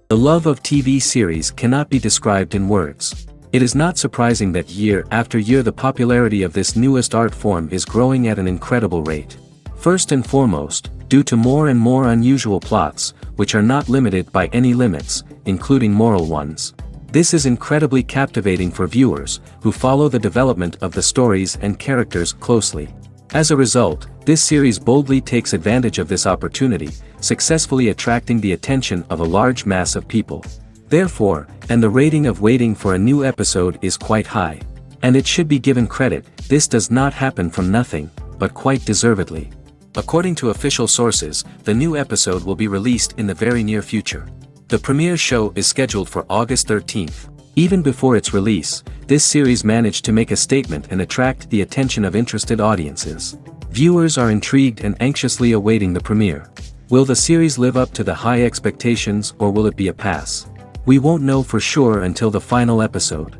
The love of TV series cannot be described in words. It is not surprising that year after year the popularity of this newest art form is growing at an incredible rate. First and foremost, due to more and more unusual plots, which are not limited by any limits, including moral ones. This is incredibly captivating for viewers, who follow the development of the stories and characters closely. As a result, this series boldly takes advantage of this opportunity, successfully attracting the attention of a large mass of people. Therefore, and the rating of waiting for a new episode is quite high. And it should be given credit, this does not happen from nothing, but quite deservedly. According to official sources, the new episode will be released in the very near future. The premiere show is scheduled for August 13th. Even before its release, this series managed to make a statement and attract the attention of interested audiences. Viewers are intrigued and anxiously awaiting the premiere. Will the series live up to the high expectations or will it be a pass? We won't know for sure until the final episode.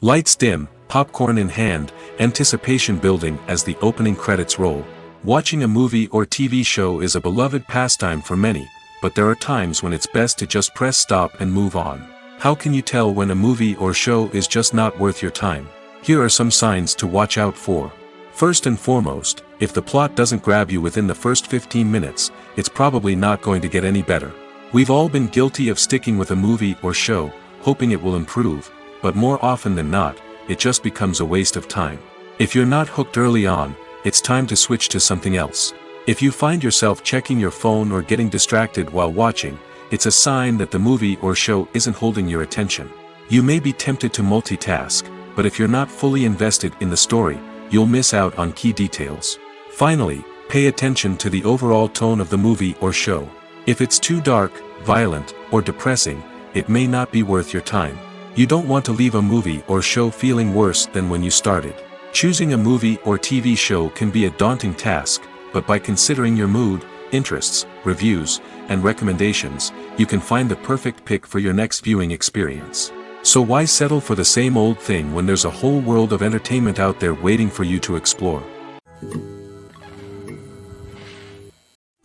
Lights dim, popcorn in hand, anticipation building as the opening credits roll. Watching a movie or TV show is a beloved pastime for many, but there are times when it's best to just press stop and move on. How can you tell when a movie or show is just not worth your time? Here are some signs to watch out for. First and foremost, if the plot doesn't grab you within the first 15 minutes, it's probably not going to get any better. We've all been guilty of sticking with a movie or show, hoping it will improve, but more often than not, it just becomes a waste of time. If you're not hooked early on, it's time to switch to something else. If you find yourself checking your phone or getting distracted while watching, it's a sign that the movie or show isn't holding your attention. You may be tempted to multitask, but if you're not fully invested in the story, you'll miss out on key details. Finally, pay attention to the overall tone of the movie or show. If it's too dark, violent, or depressing, it may not be worth your time. You don't want to leave a movie or show feeling worse than when you started. Choosing a movie or TV show can be a daunting task, but by considering your mood, interests, reviews, and recommendations, you can find the perfect pick for your next viewing experience. So why settle for the same old thing when there's a whole world of entertainment out there waiting for you to explore?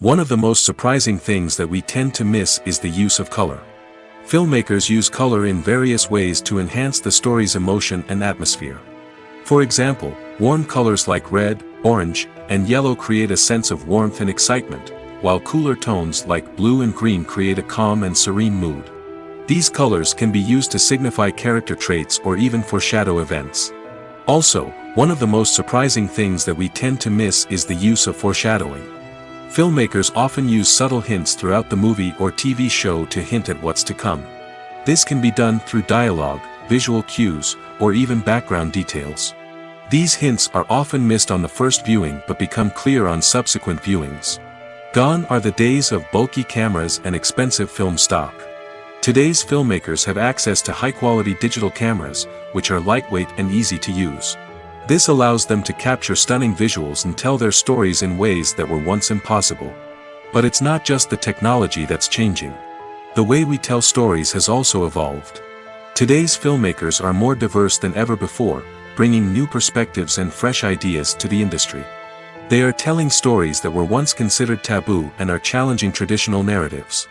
One of the most surprising things that we tend to miss is the use of color. Filmmakers use color in various ways to enhance the story's emotion and atmosphere. For example, warm colors like red, orange, and yellow create a sense of warmth and excitement, while cooler tones like blue and green create a calm and serene mood. These colors can be used to signify character traits or even foreshadow events. Also, one of the most surprising things that we tend to miss is the use of foreshadowing. Filmmakers often use subtle hints throughout the movie or TV show to hint at what's to come. This can be done through dialogue, visual cues, or even background details. These hints are often missed on the first viewing but become clear on subsequent viewings. Gone are the days of bulky cameras and expensive film stock. Today's filmmakers have access to high-quality digital cameras, which are lightweight and easy to use. This allows them to capture stunning visuals and tell their stories in ways that were once impossible. But it's not just the technology that's changing. The way we tell stories has also evolved. Today's filmmakers are more diverse than ever before, bringing new perspectives and fresh ideas to the industry. They are telling stories that were once considered taboo and are challenging traditional narratives.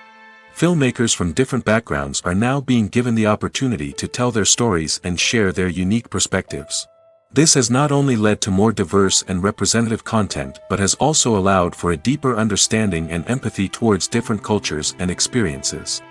Filmmakers from different backgrounds are now being given the opportunity to tell their stories and share their unique perspectives. This has not only led to more diverse and representative content but has also allowed for a deeper understanding and empathy towards different cultures and experiences.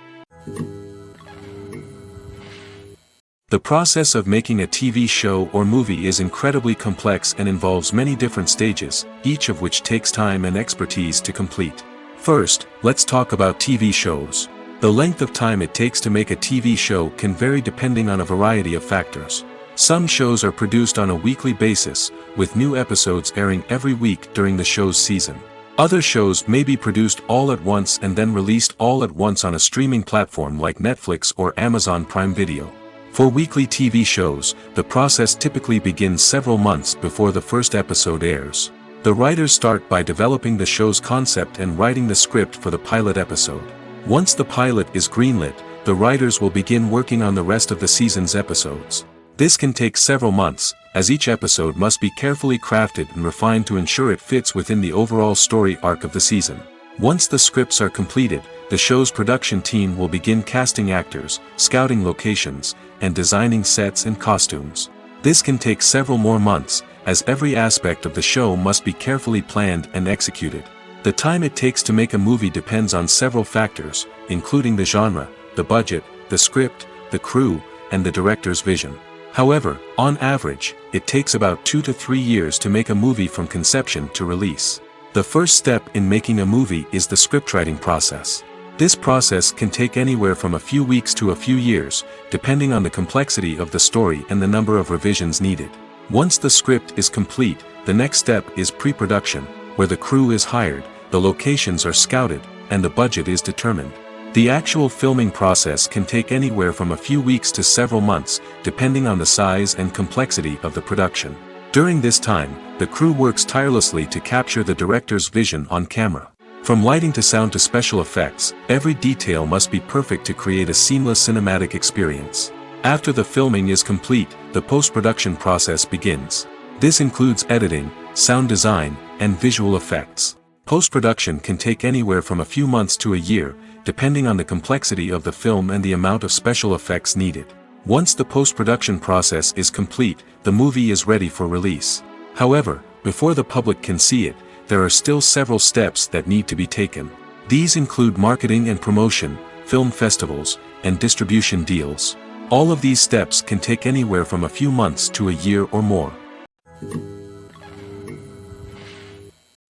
The process of making a TV show or movie is incredibly complex and involves many different stages, each of which takes time and expertise to complete. First, let's talk about TV shows. The length of time it takes to make a TV show can vary depending on a variety of factors. Some shows are produced on a weekly basis, with new episodes airing every week during the show's season. Other shows may be produced all at once and then released all at once on a streaming platform like Netflix or Amazon Prime Video. For weekly TV shows, the process typically begins several months before the first episode airs. The writers start by developing the show's concept and writing the script for the pilot episode. Once the pilot is greenlit, the writers will begin working on the rest of the season's episodes. This can take several months, as each episode must be carefully crafted and refined to ensure it fits within the overall story arc of the season. Once the scripts are completed, the show's production team will begin casting actors, scouting locations, and designing sets and costumes. This can take several more months, as every aspect of the show must be carefully planned and executed. The time it takes to make a movie depends on several factors, including the genre, the budget, the script, the crew, and the director's vision. However, on average, it takes about 2 to 3 years to make a movie from conception to release. The first step in making a movie is the scriptwriting process. This process can take anywhere from a few weeks to a few years, depending on the complexity of the story and the number of revisions needed. Once the script is complete, the next step is pre-production, where the crew is hired, the locations are scouted, and the budget is determined. The actual filming process can take anywhere from a few weeks to several months, depending on the size and complexity of the production. During this time, the crew works tirelessly to capture the director's vision on camera. From lighting to sound to special effects, every detail must be perfect to create a seamless cinematic experience. After the filming is complete, the post-production process begins. This includes editing, sound design, and visual effects. Post-production can take anywhere from a few months to a year, depending on the complexity of the film and the amount of special effects needed. Once the post-production process is complete, the movie is ready for release. However, before the public can see it, there are still several steps that need to be taken. These include marketing and promotion, film festivals, and distribution deals. All of these steps can take anywhere from a few months to a year or more.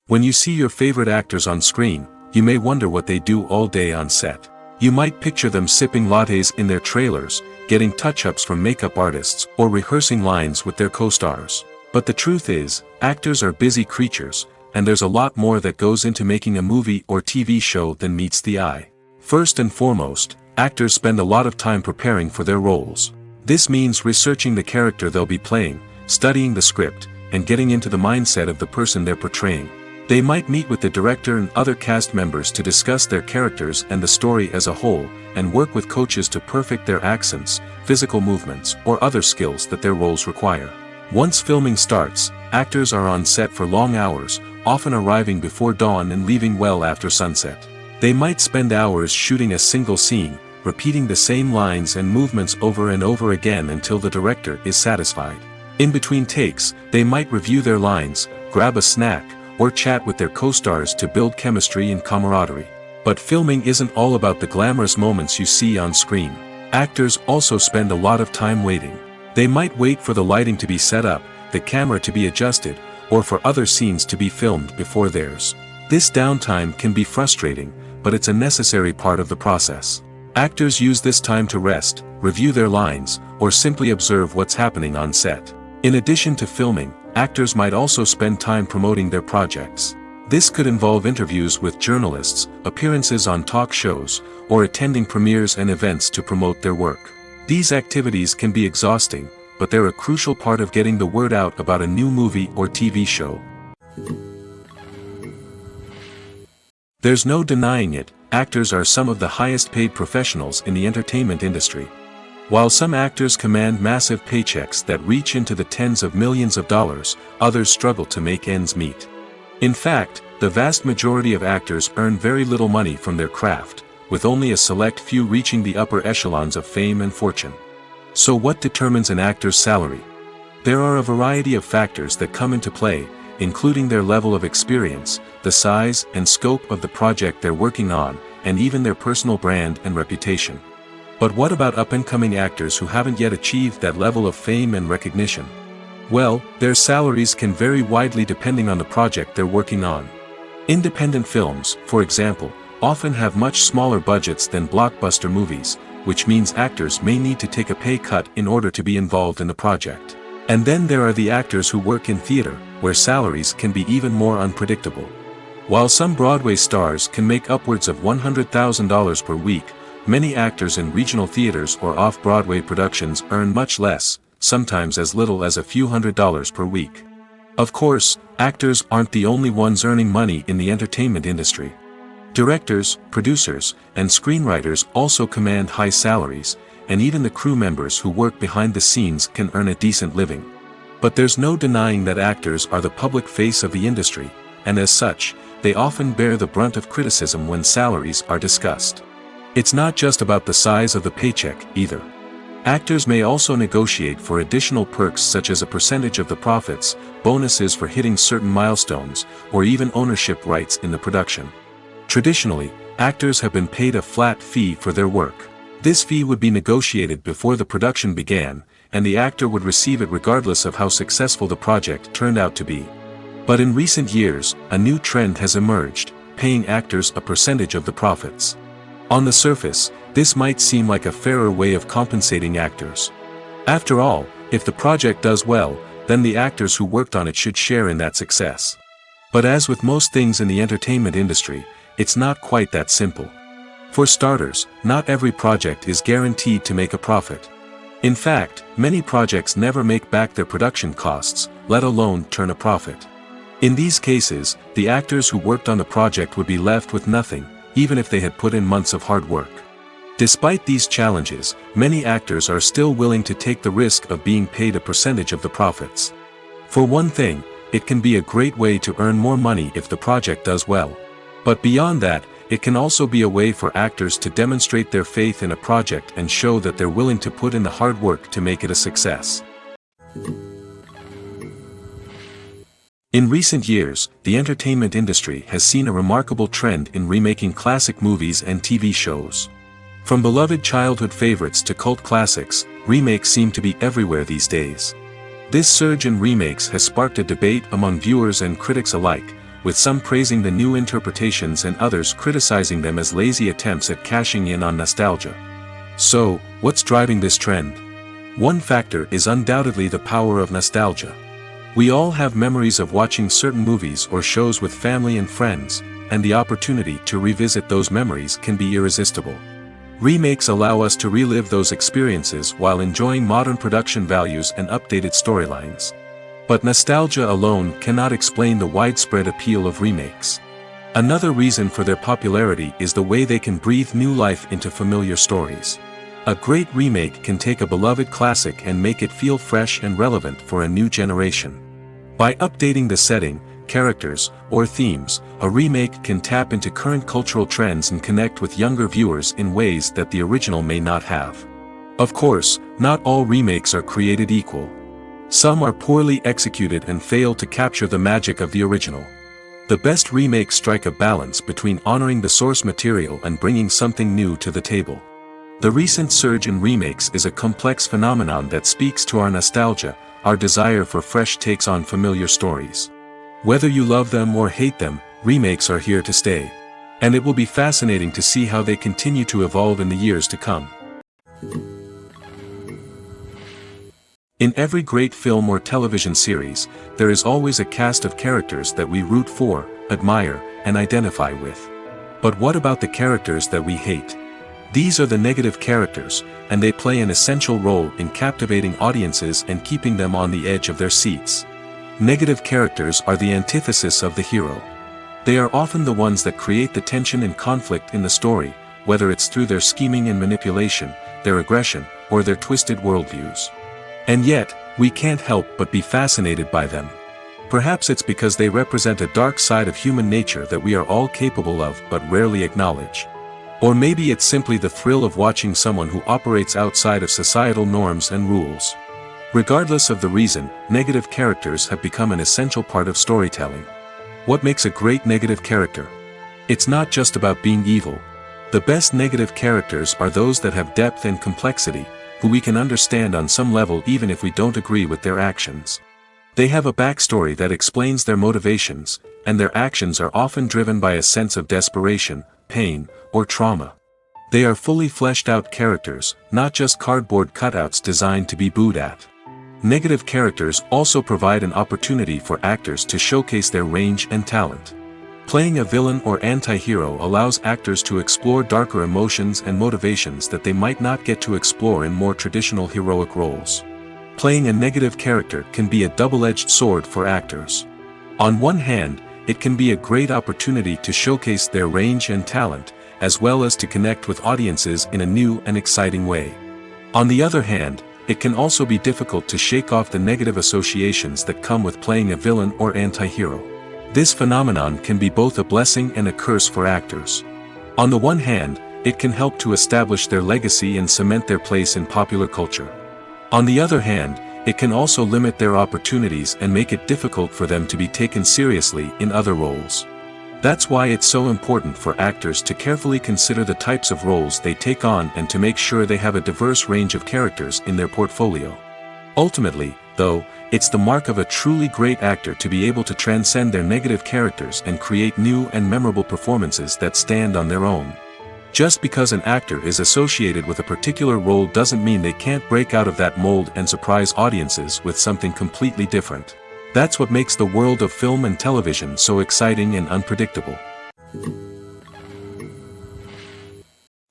When you see your favorite actors on screen, you may wonder what they do all day on set. You might picture them sipping lattes in their trailers, getting touch-ups from makeup artists, or rehearsing lines with their co-stars. But the truth is, actors are busy creatures, and there's a lot more that goes into making a movie or TV show than meets the eye. First and foremost, actors spend a lot of time preparing for their roles. This means researching the character they'll be playing, studying the script, and getting into the mindset of the person they're portraying. They might meet with the director and other cast members to discuss their characters and the story as a whole, and work with coaches to perfect their accents, physical movements, or other skills that their roles require. Once filming starts, actors are on set for long hours, often arriving before dawn and leaving well after sunset. They might spend hours shooting a single scene, repeating the same lines and movements over and over again until the director is satisfied. In between takes, they might review their lines, grab a snack, or chat with their co-stars to build chemistry and camaraderie. But filming isn't all about the glamorous moments you see on screen. Actors also spend a lot of time waiting. They might wait for the lighting to be set up, the camera to be adjusted, or for other scenes to be filmed before theirs. This downtime can be frustrating, but it's a necessary part of the process. Actors use this time to rest, review their lines, or simply observe what's happening on set. In addition to filming, actors might also spend time promoting their projects. This could involve interviews with journalists, appearances on talk shows, or attending premieres and events to promote their work. These activities can be exhausting, but they're a crucial part of getting the word out about a new movie or TV show. There's no denying it, actors are some of the highest paid professionals in the entertainment industry. While some actors command massive paychecks that reach into the tens of millions of dollars, others struggle to make ends meet. In fact, the vast majority of actors earn very little money from their craft, with only a select few reaching the upper echelons of fame and fortune. So what determines an actor's salary? There are a variety of factors that come into play, including their level of experience, the size and scope of the project they're working on, and even their personal brand and reputation. But what about up-and-coming actors who haven't yet achieved that level of fame and recognition? Well, their salaries can vary widely depending on the project they're working on. Independent films, for example, often have much smaller budgets than blockbuster movies, which means actors may need to take a pay cut in order to be involved in the project. And then there are the actors who work in theater, where salaries can be even more unpredictable. While some Broadway stars can make upwards of $100,000 per week, many actors in regional theaters or off-Broadway productions earn much less, sometimes as little as a few $100s per week. Of course, actors aren't the only ones earning money in the entertainment industry. Directors, producers, and screenwriters also command high salaries, and even the crew members who work behind the scenes can earn a decent living. But there's no denying that actors are the public face of the industry, and as such, they often bear the brunt of criticism when salaries are discussed. It's not just about the size of the paycheck, either. Actors may also negotiate for additional perks such as a percentage of the profits, bonuses for hitting certain milestones, or even ownership rights in the production. Traditionally, actors have been paid a flat fee for their work. This fee would be negotiated before the production began, and the actor would receive it regardless of how successful the project turned out to be. But in recent years, a new trend has emerged, paying actors a percentage of the profits. On the surface, this might seem like a fairer way of compensating actors. After all, if the project does well, then the actors who worked on it should share in that success. But as with most things in the entertainment industry, it's not quite that simple. For starters, not every project is guaranteed to make a profit. In fact, many projects never make back their production costs, let alone turn a profit. In these cases, the actors who worked on the project would be left with nothing, even if they had put in months of hard work. Despite these challenges, many actors are still willing to take the risk of being paid a percentage of the profits. For one thing, it can be a great way to earn more money if the project does well. But beyond that, it can also be a way for actors to demonstrate their faith in a project and show that they're willing to put in the hard work to make it a success. In recent years, the entertainment industry has seen a remarkable trend in remaking classic movies and TV shows. From beloved childhood favorites to cult classics, remakes seem to be everywhere these days. This surge in remakes has sparked a debate among viewers and critics alike, with some praising the new interpretations and others criticizing them as lazy attempts at cashing in on nostalgia. So, what's driving this trend? One factor is undoubtedly the power of nostalgia. We all have memories of watching certain movies or shows with family and friends, and the opportunity to revisit those memories can be irresistible. Remakes allow us to relive those experiences while enjoying modern production values and updated storylines. But nostalgia alone cannot explain the widespread appeal of remakes. Another reason for their popularity is the way they can breathe new life into familiar stories. A great remake can take a beloved classic and make it feel fresh and relevant for a new generation. By updating the setting, characters, or themes, a remake can tap into current cultural trends and connect with younger viewers in ways that the original may not have. Of course, not all remakes are created equal. Some are poorly executed and fail to capture the magic of the original. The best remakes strike a balance between honoring the source material and bringing something new to the table. The recent surge in remakes is a complex phenomenon that speaks to our nostalgia, our desire for fresh takes on familiar stories. Whether you love them or hate them, remakes are here to stay. And it will be fascinating to see how they continue to evolve in the years to come. In every great film or television series, there is always a cast of characters that we root for, admire, and identify with. But what about the characters that we hate? These are the negative characters, and they play an essential role in captivating audiences and keeping them on the edge of their seats. Negative characters are the antithesis of the hero. They are often the ones that create the tension and conflict in the story, whether it's through their scheming and manipulation, their aggression, or their twisted worldviews. And yet, we can't help but be fascinated by them. Perhaps it's because they represent a dark side of human nature that we are all capable of but rarely acknowledge. Or maybe it's simply the thrill of watching someone who operates outside of societal norms and rules. Regardless of the reason, negative characters have become an essential part of storytelling. What makes a great negative character? It's not just about being evil. The best negative characters are those that have depth and complexity, who we can understand on some level even if we don't agree with their actions. They have a backstory that explains their motivations, and their actions are often driven by a sense of desperation, pain, or trauma. They are fully fleshed out characters, not just cardboard cutouts designed to be booed at. Negative characters also provide an opportunity for actors to showcase their range and talent. Playing a villain or anti-hero allows actors to explore darker emotions and motivations that they might not get to explore in more traditional heroic roles. Playing a negative character can be a double-edged sword for actors. On one hand, it can be a great opportunity to showcase their range and talent, as well as to connect with audiences in a new and exciting way. On the other hand, it can also be difficult to shake off the negative associations that come with playing a villain or anti-hero. This phenomenon can be both a blessing and a curse for actors. On the one hand, it can help to establish their legacy and cement their place in popular culture. On the other hand, it can also limit their opportunities and make it difficult for them to be taken seriously in other roles. That's why it's so important for actors to carefully consider the types of roles they take on and to make sure they have a diverse range of characters in their portfolio. Ultimately, though, it's the mark of a truly great actor to be able to transcend their negative characters and create new and memorable performances that stand on their own. Just because an actor is associated with a particular role doesn't mean they can't break out of that mold and surprise audiences with something completely different. That's what makes the world of film and television so exciting and unpredictable.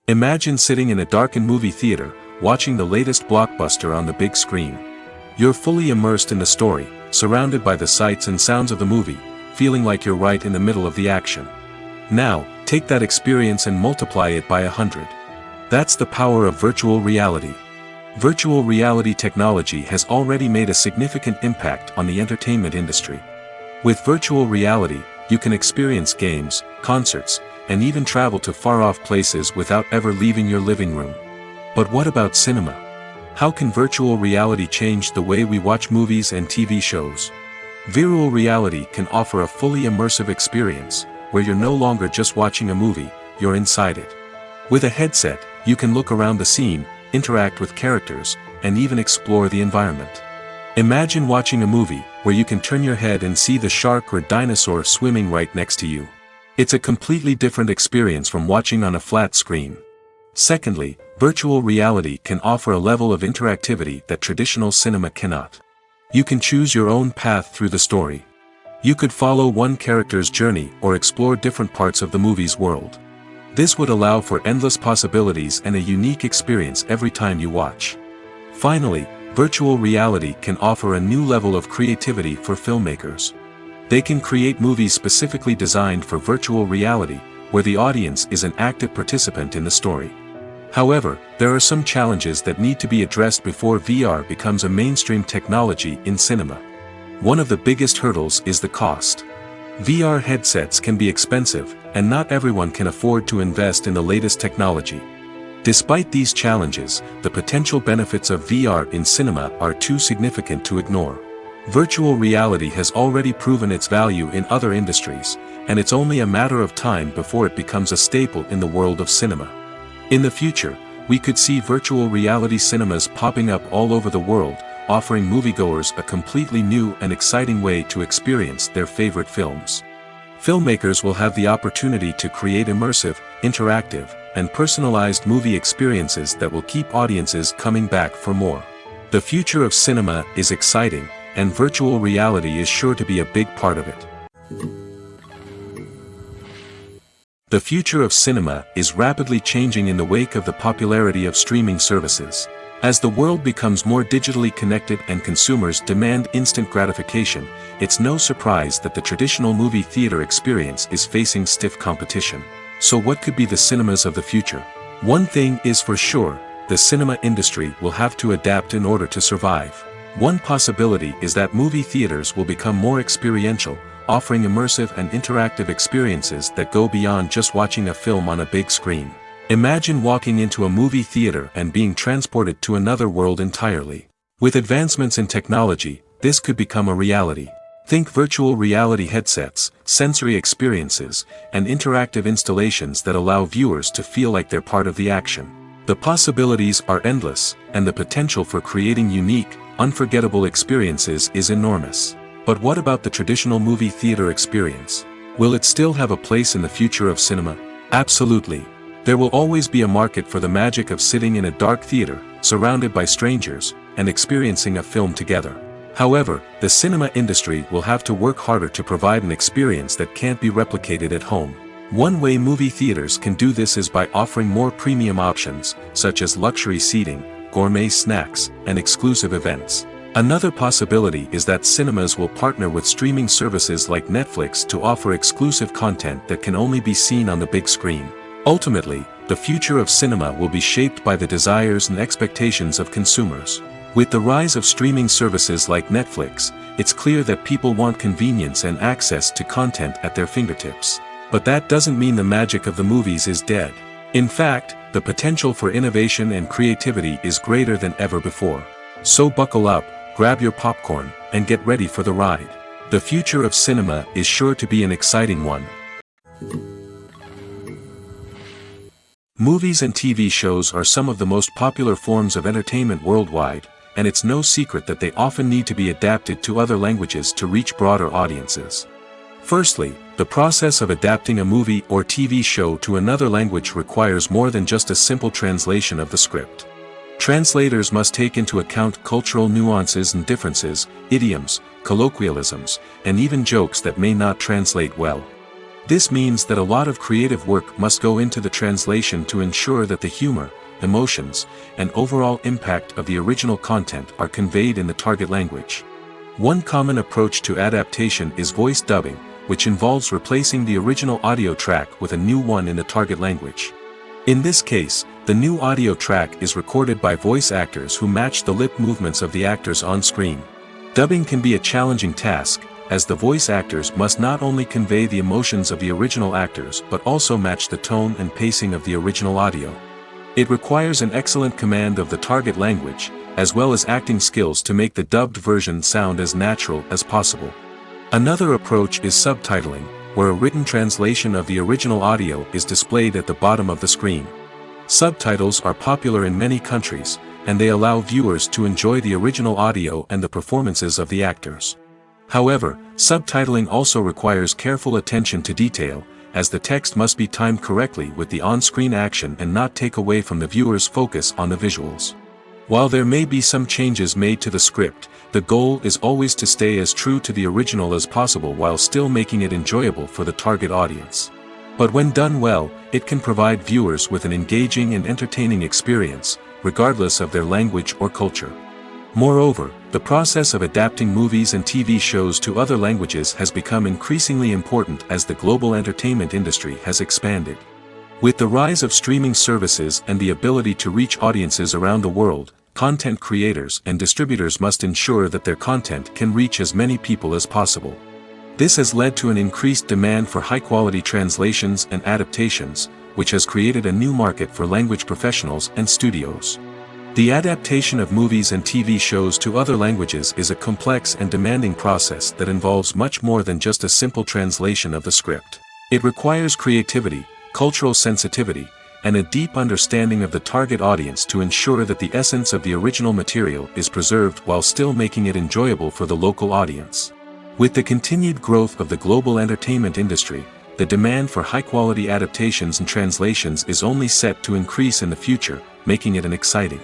Imagine sitting in a darkened movie theater, watching the latest blockbuster on the big screen. You're fully immersed in the story, surrounded by the sights and sounds of the movie, feeling like you're right in the middle of the action. Now, take that experience and multiply it by 100. That's the power of virtual reality. Virtual reality technology has already made a significant impact on the entertainment industry. With virtual reality, you can experience games, concerts, and even travel to far-off places without ever leaving your living room. But what about cinema? How can virtual reality change the way we watch movies and TV shows? Virtual reality can offer a fully immersive experience, where you're no longer just watching a movie, you're inside it. With a headset, you can look around the scene, interact with characters, and even explore the environment. Imagine watching a movie, where you can turn your head and see the shark or dinosaur swimming right next to you. It's a completely different experience from watching on a flat screen. Secondly, virtual reality can offer a level of interactivity that traditional cinema cannot. You can choose your own path through the story. You could follow one character's journey or explore different parts of the movie's world. This would allow for endless possibilities and a unique experience every time you watch. Finally, virtual reality can offer a new level of creativity for filmmakers. They can create movies specifically designed for virtual reality, where the audience is an active participant in the story. However, there are some challenges that need to be addressed before VR becomes a mainstream technology in cinema. One of the biggest hurdles is the cost. VR headsets can be expensive, and not everyone can afford to invest in the latest technology. Despite these challenges, the potential benefits of VR in cinema are too significant to ignore. Virtual reality has already proven its value in other industries, and it's only a matter of time before it becomes a staple in the world of cinema. In the future, we could see virtual reality cinemas popping up all over the world, offering moviegoers a completely new and exciting way to experience their favorite films. Filmmakers will have the opportunity to create immersive, interactive, and personalized movie experiences that will keep audiences coming back for more. The future of cinema is exciting, and virtual reality is sure to be a big part of it. The future of cinema is rapidly changing in the wake of the popularity of streaming services. As the world becomes more digitally connected and consumers demand instant gratification, it's no surprise that the traditional movie theater experience is facing stiff competition. So what could be the cinemas of the future? One thing is for sure, the cinema industry will have to adapt in order to survive. One possibility is that movie theaters will become more experiential, offering immersive and interactive experiences that go beyond just watching a film on a big screen. Imagine walking into a movie theater and being transported to another world entirely. With advancements in technology, this could become a reality. Think virtual reality headsets, sensory experiences, and interactive installations that allow viewers to feel like they're part of the action. The possibilities are endless, and the potential for creating unique, unforgettable experiences is enormous. But what about the traditional movie theater experience? Will it still have a place in the future of cinema? Absolutely. There will always be a market for the magic of sitting in a dark theater, surrounded by strangers, and experiencing a film together. However, the cinema industry will have to work harder to provide an experience that can't be replicated at home. One way movie theaters can do this is by offering more premium options, such as luxury seating, gourmet snacks, and exclusive events. Another possibility is that cinemas will partner with streaming services like Netflix to offer exclusive content that can only be seen on the big screen. Ultimately, the future of cinema will be shaped by the desires and expectations of consumers. With the rise of streaming services like Netflix, it's clear that people want convenience and access to content at their fingertips. But that doesn't mean the magic of the movies is dead. In fact, the potential for innovation and creativity is greater than ever before. So buckle up, grab your popcorn, and get ready for the ride. The future of cinema is sure to be an exciting one. Movies and TV shows are some of the most popular forms of entertainment worldwide, and it's no secret that they often need to be adapted to other languages to reach broader audiences. Firstly, the process of adapting a movie or TV show to another language requires more than just a simple translation of the script. Translators must take into account cultural nuances and differences, idioms, colloquialisms, and even jokes that may not translate well. This means that a lot of creative work must go into the translation to ensure that the humor, emotions, and overall impact of the original content are conveyed in the target language. One common approach to adaptation is voice dubbing, which involves replacing the original audio track with a new one in the target language. In this case, the new audio track is recorded by voice actors who match the lip movements of the actors on screen. Dubbing can be a challenging task, as the voice actors must not only convey the emotions of the original actors but also match the tone and pacing of the original audio. It requires an excellent command of the target language, as well as acting skills to make the dubbed version sound as natural as possible. Another approach is subtitling, where a written translation of the original audio is displayed at the bottom of the screen. Subtitles are popular in many countries, and they allow viewers to enjoy the original audio and the performances of the actors. However, subtitling also requires careful attention to detail, as the text must be timed correctly with the on-screen action and not take away from the viewer's focus on the visuals. While there may be some changes made to the script, the goal is always to stay as true to the original as possible while still making it enjoyable for the target audience. But when done well, it can provide viewers with an engaging and entertaining experience, regardless of their language or culture. Moreover, the process of adapting movies and TV shows to other languages has become increasingly important as the global entertainment industry has expanded. With the rise of streaming services and the ability to reach audiences around the world, content creators and distributors must ensure that their content can reach as many people as possible. This has led to an increased demand for high-quality translations and adaptations, which has created a new market for language professionals and studios. The adaptation of movies and TV shows to other languages is a complex and demanding process that involves much more than just a simple translation of the script. It requires creativity, cultural sensitivity, and a deep understanding of the target audience to ensure that the essence of the original material is preserved while still making it enjoyable for the local audience. With the continued growth of the global entertainment industry, the demand for high-quality adaptations and translations is only set to increase in the future, making it exciting.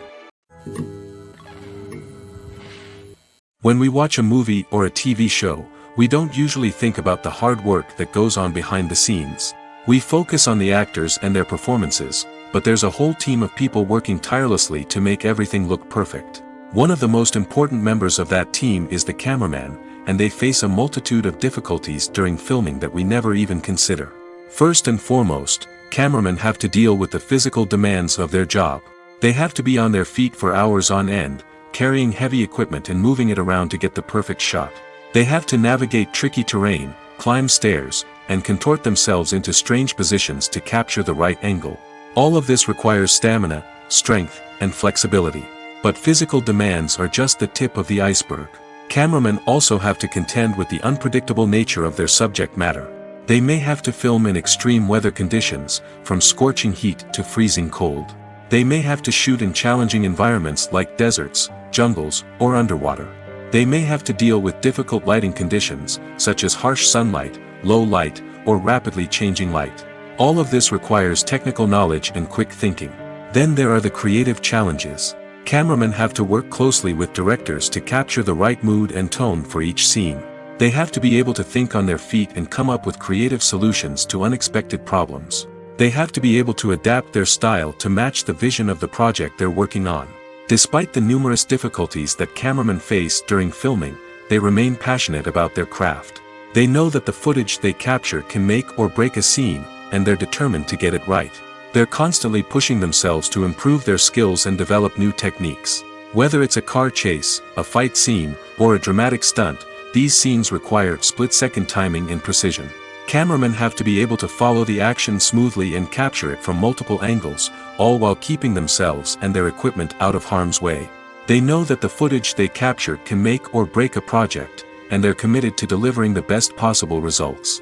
When we watch a movie or a TV show, we don't usually think about the hard work that goes on behind the scenes. We focus on the actors and their performances, but there's a whole team of people working tirelessly to make everything look perfect. One of the most important members of that team is the cameraman, and they face a multitude of difficulties during filming that we never even consider. First and foremost, cameramen have to deal with the physical demands of their job. They have to be on their feet for hours on end, carrying heavy equipment and moving it around to get the perfect shot. They have to navigate tricky terrain, climb stairs, and contort themselves into strange positions to capture the right angle. All of this requires stamina, strength, and flexibility. But physical demands are just the tip of the iceberg. Cameramen also have to contend with the unpredictable nature of their subject matter. They may have to film in extreme weather conditions, from scorching heat to freezing cold. They may have to shoot in challenging environments like deserts, jungles, or underwater. They may have to deal with difficult lighting conditions, such as harsh sunlight, low light, or rapidly changing light. All of this requires technical knowledge and quick thinking. Then there are the creative challenges. Cameramen have to work closely with directors to capture the right mood and tone for each scene. They have to be able to think on their feet and come up with creative solutions to unexpected problems. They have to be able to adapt their style to match the vision of the project they're working on. Despite the numerous difficulties that cameramen face during filming, they remain passionate about their craft. They know that the footage they capture can make or break a scene, and they're determined to get it right. They're constantly pushing themselves to improve their skills and develop new techniques. Whether it's a car chase, a fight scene, or a dramatic stunt, these scenes require split-second timing and precision. Cameramen have to be able to follow the action smoothly and capture it from multiple angles, all while keeping themselves and their equipment out of harm's way. They know that the footage they capture can make or break a project, and they're committed to delivering the best possible results.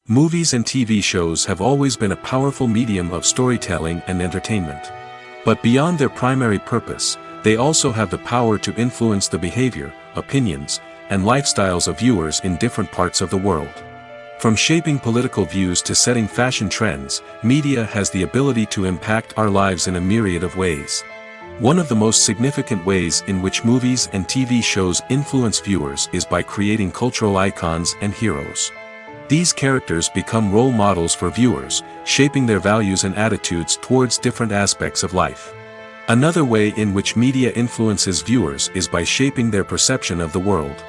Movies and TV shows have always been a powerful medium of storytelling and entertainment. But beyond their primary purpose, they also have the power to influence the behavior, opinions, and lifestyles of viewers in different parts of the world. From shaping political views to setting fashion trends, media has the ability to impact our lives in a myriad of ways. One of the most significant ways in which movies and TV shows influence viewers is by creating cultural icons and heroes. These characters become role models for viewers, shaping their values and attitudes towards different aspects of life. Another way in which media influences viewers is by shaping their perception of the world.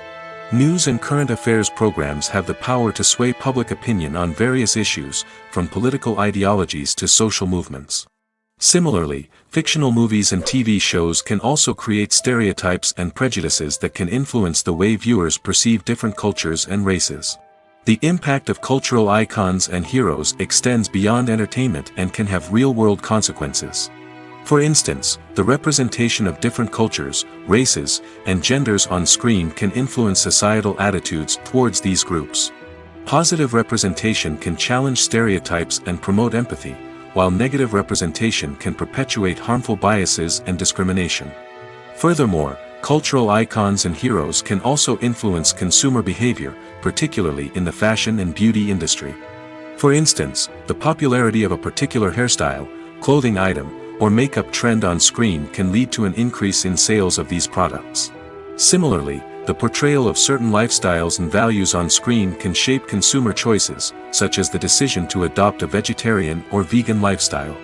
News and current affairs programs have the power to sway public opinion on various issues, from political ideologies to social movements. Similarly, fictional movies and TV shows can also create stereotypes and prejudices that can influence the way viewers perceive different cultures and races. The impact of cultural icons and heroes extends beyond entertainment and can have real-world consequences. For instance, the representation of different cultures, races, and genders on screen can influence societal attitudes towards these groups. Positive representation can challenge stereotypes and promote empathy, while negative representation can perpetuate harmful biases and discrimination. Furthermore, cultural icons and heroes can also influence consumer behavior, particularly in the fashion and beauty industry. For instance, the popularity of a particular hairstyle, clothing item, or makeup trend on screen can lead to an increase in sales of these products. Similarly, the portrayal of certain lifestyles and values on screen can shape consumer choices, such as the decision to adopt a vegetarian or vegan lifestyle.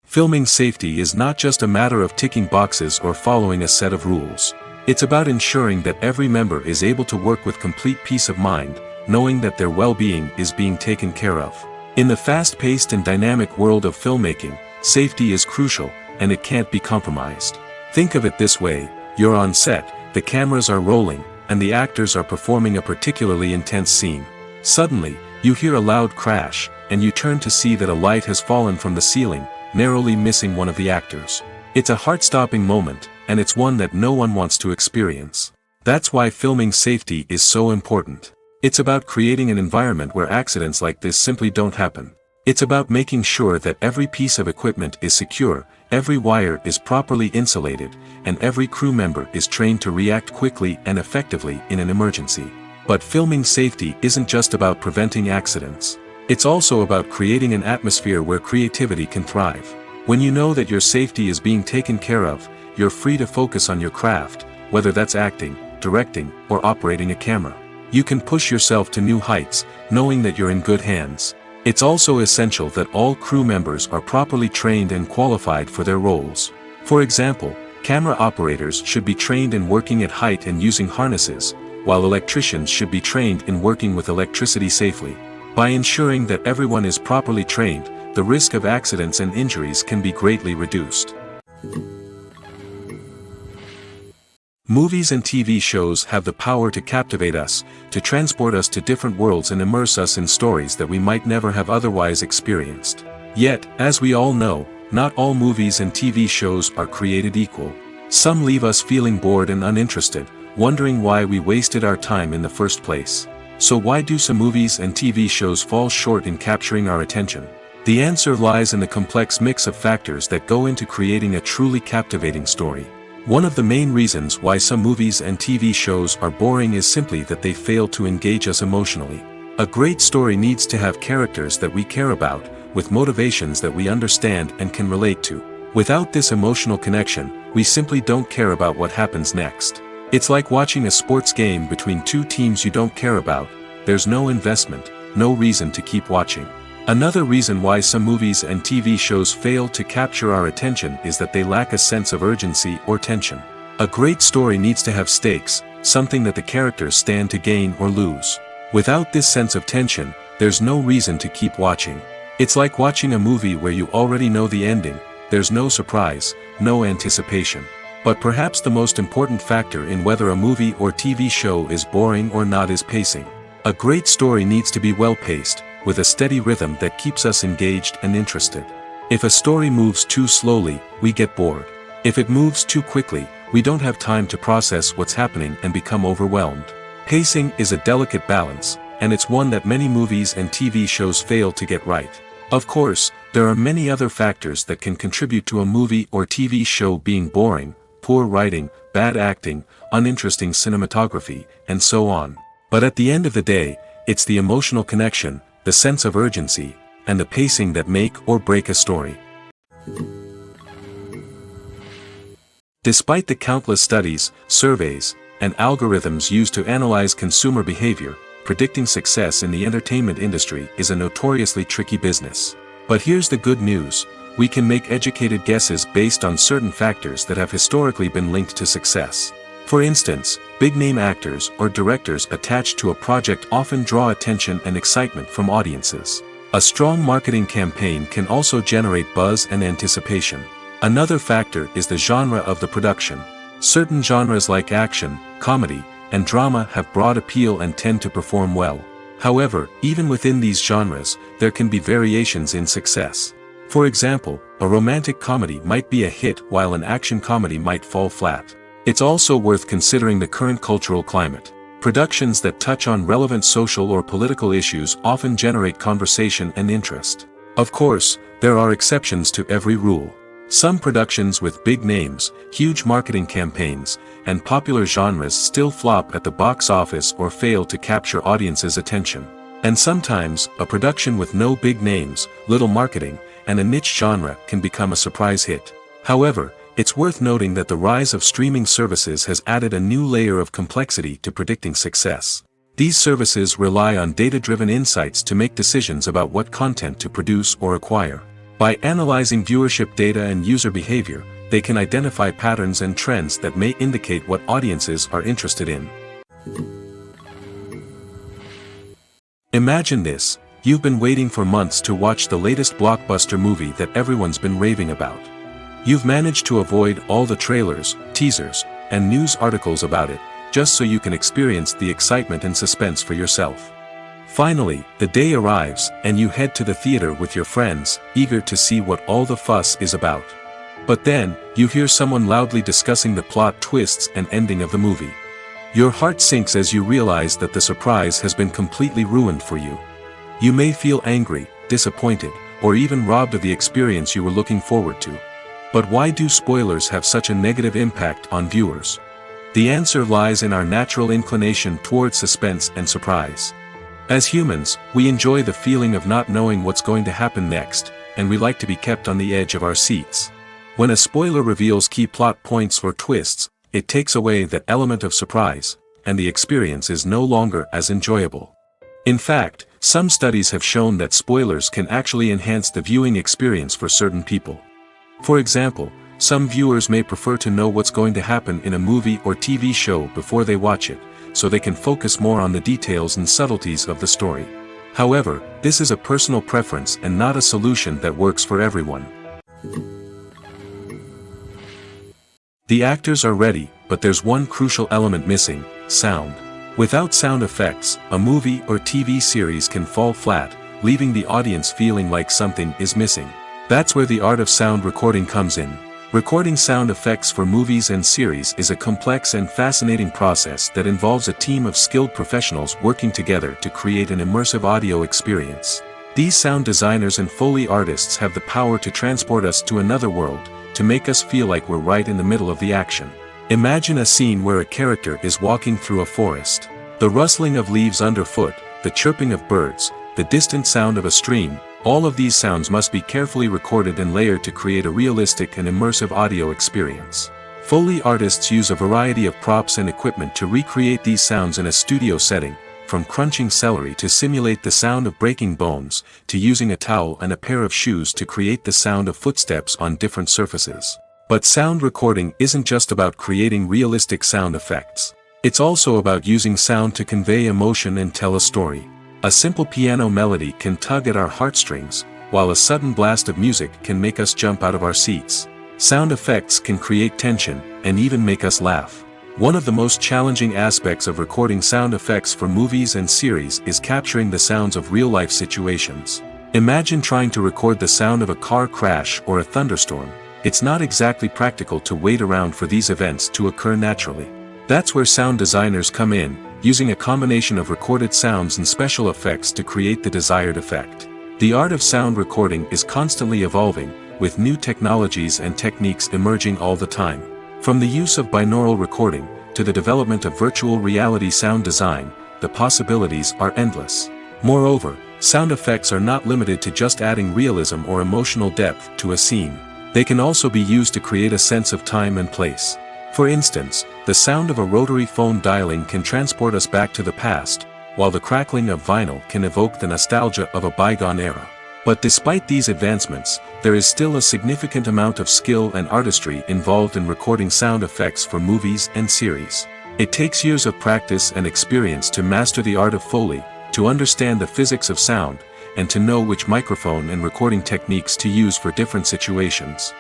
Filming safety is not just a matter of ticking boxes or following a set of rules. It's about ensuring that every member is able to work with complete peace of mind, knowing that their well-being is being taken care of. In the fast-paced and dynamic world of filmmaking, safety is crucial, and it can't be compromised. Think of it this way: you're on set, the cameras are rolling, and the actors are performing a particularly intense scene. Suddenly, you hear a loud crash, and you turn to see that a light has fallen from the ceiling, narrowly missing one of the actors. It's a heart-stopping moment, and it's one that no one wants to experience. That's why filming safety is so important. It's about creating an environment where accidents like this simply don't happen. It's about making sure that every piece of equipment is secure, every wire is properly insulated, and every crew member is trained to react quickly and effectively in an emergency. But filming safety isn't just about preventing accidents. It's also about creating an atmosphere where creativity can thrive. When you know that your safety is being taken care of, you're free to focus on your craft, whether that's acting, directing, or operating a camera. You can push yourself to new heights, knowing that you're in good hands. It's also essential that all crew members are properly trained and qualified for their roles. For example, camera operators should be trained in working at height and using harnesses, while electricians should be trained in working with electricity safely. By ensuring that everyone is properly trained, the risk of accidents and injuries can be greatly reduced. Movies and TV shows have the power to captivate us, to transport us to different worlds and immerse us in stories that we might never have otherwise experienced. Yet, as we all know, not all movies and TV shows are created equal. Some leave us feeling bored and uninterested, wondering why we wasted our time in the first place. So why do some movies and TV shows fall short in capturing our attention? The answer lies in the complex mix of factors that go into creating a truly captivating story. One of the main reasons why some movies and TV shows are boring is simply that they fail to engage us emotionally. A great story needs to have characters that we care about, with motivations that we understand and can relate to. Without this emotional connection, we simply don't care about what happens next. It's like watching a sports game between two teams you don't care about. There's no investment, no reason to keep watching. Another reason why some movies and TV shows fail to capture our attention is that they lack a sense of urgency or tension. A great story needs to have stakes, something that the characters stand to gain or lose. Without this sense of tension, there's no reason to keep watching. It's like watching a movie where you already know the ending, there's no surprise, no anticipation. But perhaps the most important factor in whether a movie or TV show is boring or not is pacing. A great story needs to be well paced, with a steady rhythm that keeps us engaged and interested. If a story moves too slowly, we get bored. If it moves too quickly, we don't have time to process what's happening and become overwhelmed. Pacing is a delicate balance, and it's one that many movies and TV shows fail to get right. Of course, there are many other factors that can contribute to a movie or TV show being boring: poor writing, bad acting, uninteresting cinematography, and so on. But at the end of the day, it's the emotional connection, the sense of urgency, and the pacing that make or break a story. Despite the countless studies, surveys, and algorithms used to analyze consumer behavior, predicting success in the entertainment industry is a notoriously tricky business. But here's the good news: we can make educated guesses based on certain factors that have historically been linked to success. For instance, big-name actors or directors attached to a project often draw attention and excitement from audiences. A strong marketing campaign can also generate buzz and anticipation. Another factor is the genre of the production. Certain genres like action, comedy, and drama have broad appeal and tend to perform well. However, even within these genres, there can be variations in success. For example, a romantic comedy might be a hit while an action comedy might fall flat. It's also worth considering the current cultural climate. Productions that touch on relevant social or political issues often generate conversation and interest. Of course, there are exceptions to every rule. Some productions with big names, huge marketing campaigns, and popular genres still flop at the box office or fail to capture audiences' attention. And sometimes, a production with no big names, little marketing, and a niche genre can become a surprise hit. However, it's worth noting that the rise of streaming services has added a new layer of complexity to predicting success. These services rely on data-driven insights to make decisions about what content to produce or acquire. By analyzing viewership data and user behavior, they can identify patterns and trends that may indicate what audiences are interested in. Imagine this: you've been waiting for months to watch the latest blockbuster movie that everyone's been raving about. You've managed to avoid all the trailers, teasers, and news articles about it, just so you can experience the excitement and suspense for yourself. Finally, the day arrives, and you head to the theater with your friends, eager to see what all the fuss is about. But then, you hear someone loudly discussing the plot twists and ending of the movie. Your heart sinks as you realize that the surprise has been completely ruined for you. You may feel angry, disappointed, or even robbed of the experience you were looking forward to. But why do spoilers have such a negative impact on viewers? The answer lies in our natural inclination toward suspense and surprise. As humans, we enjoy the feeling of not knowing what's going to happen next, and we like to be kept on the edge of our seats. When a spoiler reveals key plot points or twists, it takes away that element of surprise, and the experience is no longer as enjoyable. In fact, some studies have shown that spoilers can actually enhance the viewing experience for certain people. For example, some viewers may prefer to know what's going to happen in a movie or TV show before they watch it, so they can focus more on the details and subtleties of the story. However, this is a personal preference and not a solution that works for everyone. The actors are ready, but there's one crucial element missing: sound. Without sound effects, a movie or TV series can fall flat, leaving the audience feeling like something is missing. That's where the art of sound recording comes in. Recording sound effects for movies and series is a complex and fascinating process that involves a team of skilled professionals working together to create an immersive audio experience. These sound designers and Foley artists have the power to transport us to another world, to make us feel like we're right in the middle of the action. Imagine a scene where a character is walking through a forest. The rustling of leaves underfoot, the chirping of birds, the distant sound of a stream, all of these sounds must be carefully recorded and layered to create a realistic and immersive audio experience. Foley artists use a variety of props and equipment to recreate these sounds in a studio setting, from crunching celery to simulate the sound of breaking bones, to using a towel and a pair of shoes to create the sound of footsteps on different surfaces. But sound recording isn't just about creating realistic sound effects. It's also about using sound to convey emotion and tell a story. A simple piano melody can tug at our heartstrings, while a sudden blast of music can make us jump out of our seats. Sound effects can create tension, and even make us laugh. One of the most challenging aspects of recording sound effects for movies and series is capturing the sounds of real-life situations. Imagine trying to record the sound of a car crash or a thunderstorm. It's not exactly practical to wait around for these events to occur naturally. That's where sound designers come in, using a combination of recorded sounds and special effects to create the desired effect. The art of sound recording is constantly evolving, with new technologies and techniques emerging all the time. From the use of binaural recording, to the development of virtual reality sound design, the possibilities are endless. Moreover, sound effects are not limited to just adding realism or emotional depth to a scene. They can also be used to create a sense of time and place. For instance, the sound of a rotary phone dialing can transport us back to the past, while the crackling of vinyl can evoke the nostalgia of a bygone era. But despite these advancements, there is still a significant amount of skill and artistry involved in recording sound effects for movies and series. It takes years of practice and experience to master the art of Foley, to understand the physics of sound, and to know which microphone and recording techniques to use for different situations.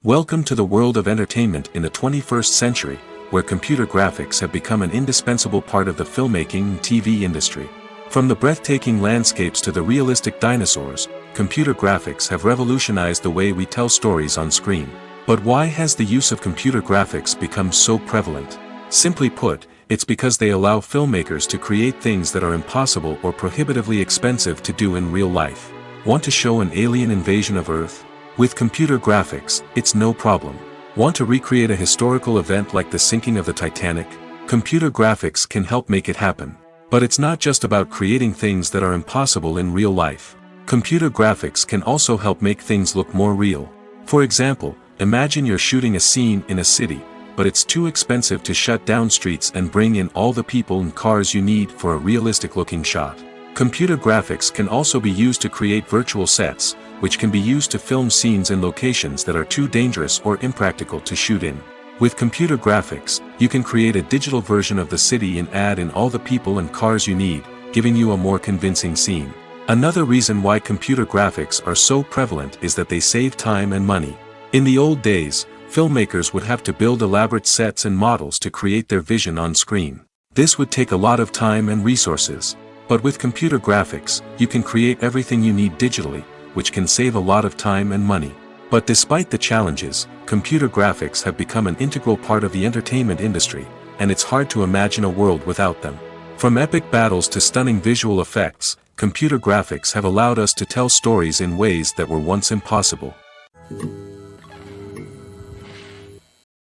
Welcome to the world of entertainment in the 21st century, where computer graphics have become an indispensable part of the filmmaking and TV industry. From the breathtaking landscapes to the realistic dinosaurs, computer graphics have revolutionized the way we tell stories on screen. But why has the use of computer graphics become so prevalent? Simply put, it's because they allow filmmakers to create things that are impossible or prohibitively expensive to do in real life. Want to show an alien invasion of Earth? With computer graphics, it's no problem. Want to recreate a historical event like the sinking of the Titanic? Computer graphics can help make it happen. But it's not just about creating things that are impossible in real life. Computer graphics can also help make things look more real. For example, imagine you're shooting a scene in a city, but it's too expensive to shut down streets and bring in all the people and cars you need for a realistic-looking shot. Computer graphics can also be used to create virtual sets, which can be used to film scenes in locations that are too dangerous or impractical to shoot in. With computer graphics, you can create a digital version of the city and add in all the people and cars you need, giving you a more convincing scene. Another reason why computer graphics are so prevalent is that they save time and money. In the old days, filmmakers would have to build elaborate sets and models to create their vision on screen. This would take a lot of time and resources. But with computer graphics, you can create everything you need digitally, which can save a lot of time and money. But despite the challenges, computer graphics have become an integral part of the entertainment industry, and it's hard to imagine a world without them. From epic battles to stunning visual effects, computer graphics have allowed us to tell stories in ways that were once impossible.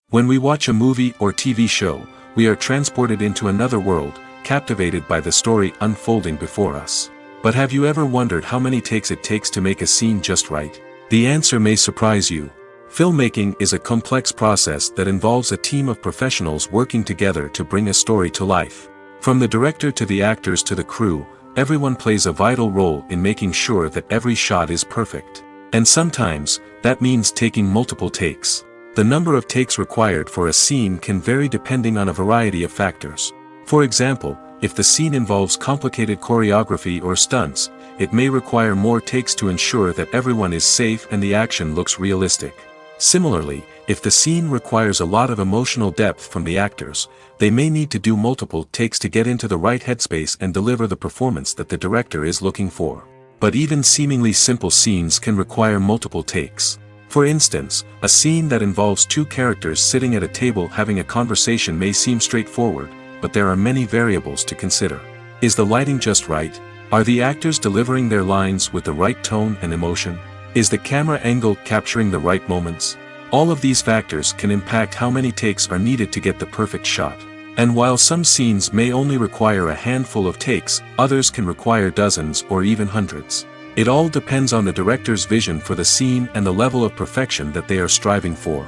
When we watch a movie or TV show, we are transported into another world, captivated by the story unfolding before us. But have you ever wondered how many takes it takes to make a scene just right? The answer may surprise you. Filmmaking is a complex process that involves a team of professionals working together to bring a story to life. From the director to the actors to the crew, everyone plays a vital role in making sure that every shot is perfect. And sometimes, that means taking multiple takes. The number of takes required for a scene can vary depending on a variety of factors. For example, if the scene involves complicated choreography or stunts, it may require more takes to ensure that everyone is safe and the action looks realistic. Similarly, if the scene requires a lot of emotional depth from the actors, they may need to do multiple takes to get into the right headspace and deliver the performance that the director is looking for. But even seemingly simple scenes can require multiple takes. For instance, a scene that involves two characters sitting at a table having a conversation may seem straightforward, but there are many variables to consider. Is the lighting just right? Are the actors delivering their lines with the right tone and emotion? Is the camera angle capturing the right moments? All of these factors can impact how many takes are needed to get the perfect shot. And while some scenes may only require a handful of takes, others can require dozens or even hundreds. It all depends on the director's vision for the scene and the level of perfection that they are striving for.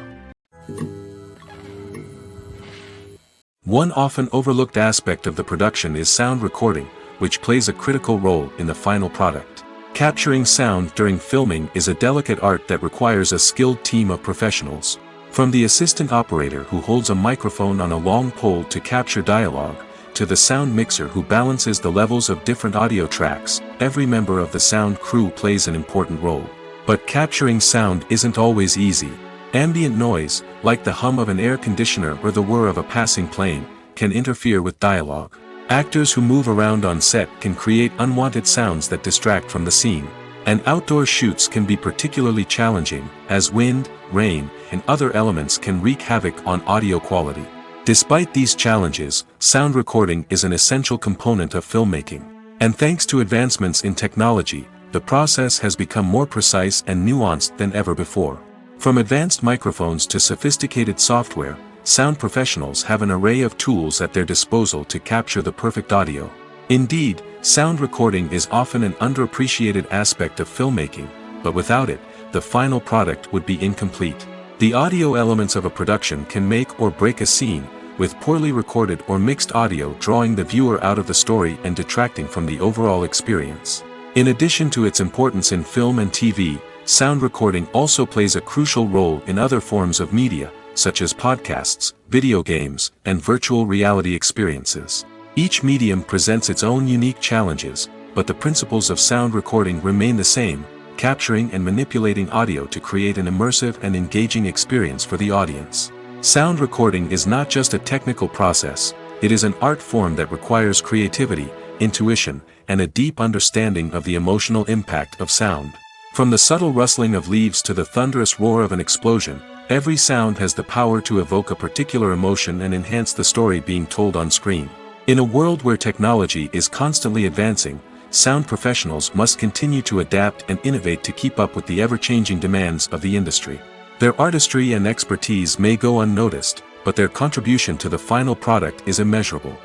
One often overlooked aspect of the production is sound recording, which plays a critical role in the final product. Capturing sound during filming is a delicate art that requires a skilled team of professionals. From the assistant operator who holds a microphone on a long pole to capture dialogue, to the sound mixer who balances the levels of different audio tracks, every member of the sound crew plays an important role. But capturing sound isn't always easy. Ambient noise, like the hum of an air conditioner or the whir of a passing plane, can interfere with dialogue. Actors who move around on set can create unwanted sounds that distract from the scene. And outdoor shoots can be particularly challenging, as wind, rain, and other elements can wreak havoc on audio quality. Despite these challenges, sound recording is an essential component of filmmaking. And thanks to advancements in technology, the process has become more precise and nuanced than ever before. From advanced microphones to sophisticated software, sound professionals have an array of tools at their disposal to capture the perfect audio. Indeed, sound recording is often an underappreciated aspect of filmmaking, but without it, the final product would be incomplete. The audio elements of a production can make or break a scene, with poorly recorded or mixed audio drawing the viewer out of the story and detracting from the overall experience. In addition to its importance in film and TV, sound recording also plays a crucial role in other forms of media, such as podcasts, video games, and virtual reality experiences. Each medium presents its own unique challenges, but the principles of sound recording remain the same, capturing and manipulating audio to create an immersive and engaging experience for the audience. Sound recording is not just a technical process, it is an art form that requires creativity, intuition, and a deep understanding of the emotional impact of sound. From the subtle rustling of leaves to the thunderous roar of an explosion, every sound has the power to evoke a particular emotion and enhance the story being told on screen. In a world where technology is constantly advancing, sound professionals must continue to adapt and innovate to keep up with the ever-changing demands of the industry. Their artistry and expertise may go unnoticed, but their contribution to the final product is immeasurable.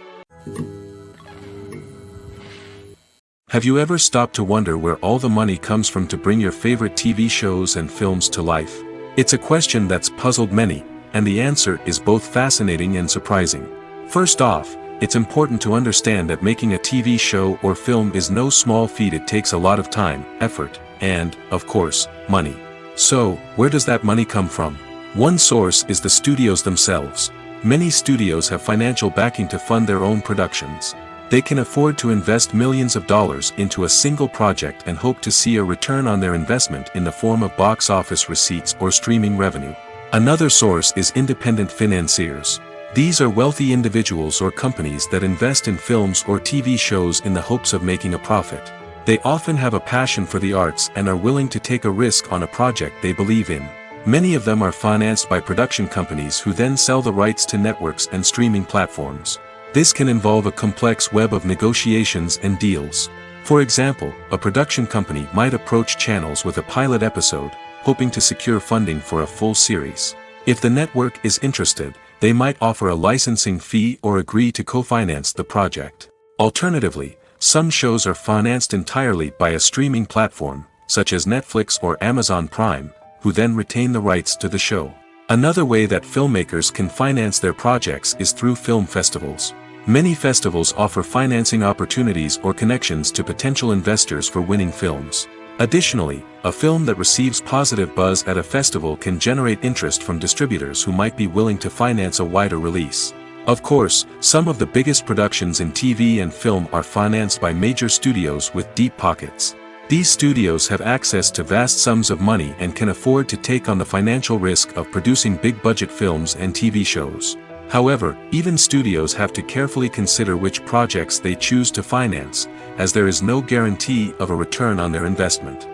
Have you ever stopped to wonder where all the money comes from to bring your favorite TV shows and films to life? It's a question that's puzzled many, and the answer is both fascinating and surprising. First off, it's important to understand that making a TV show or film is no small feat. It takes a lot of time, effort, and, of course, money. So, where does that money come from? One source is the studios themselves. Many studios have financial backing to fund their own productions. They can afford to invest millions of dollars into a single project and hope to see a return on their investment in the form of box office receipts or streaming revenue. Another source is independent financiers. These are wealthy individuals or companies that invest in films or TV shows in the hopes of making a profit. They often have a passion for the arts and are willing to take a risk on a project they believe in. Many of them are financed by production companies who then sell the rights to networks and streaming platforms. This can involve a complex web of negotiations and deals. For example, a production company might approach channels with a pilot episode, hoping to secure funding for a full series. If the network is interested, they might offer a licensing fee or agree to co-finance the project. Alternatively, some shows are financed entirely by a streaming platform, such as Netflix or Amazon Prime, who then retain the rights to the show. Another way that filmmakers can finance their projects is through film festivals. Many festivals offer financing opportunities or connections to potential investors for winning films. Additionally, a film that receives positive buzz at a festival can generate interest from distributors who might be willing to finance a wider release. Of course, some of the biggest productions in TV and film are financed by major studios with deep pockets. These studios have access to vast sums of money and can afford to take on the financial risk of producing big-budget films and TV shows. However, even studios have to carefully consider which projects they choose to finance, as there is no guarantee of a return on their investment.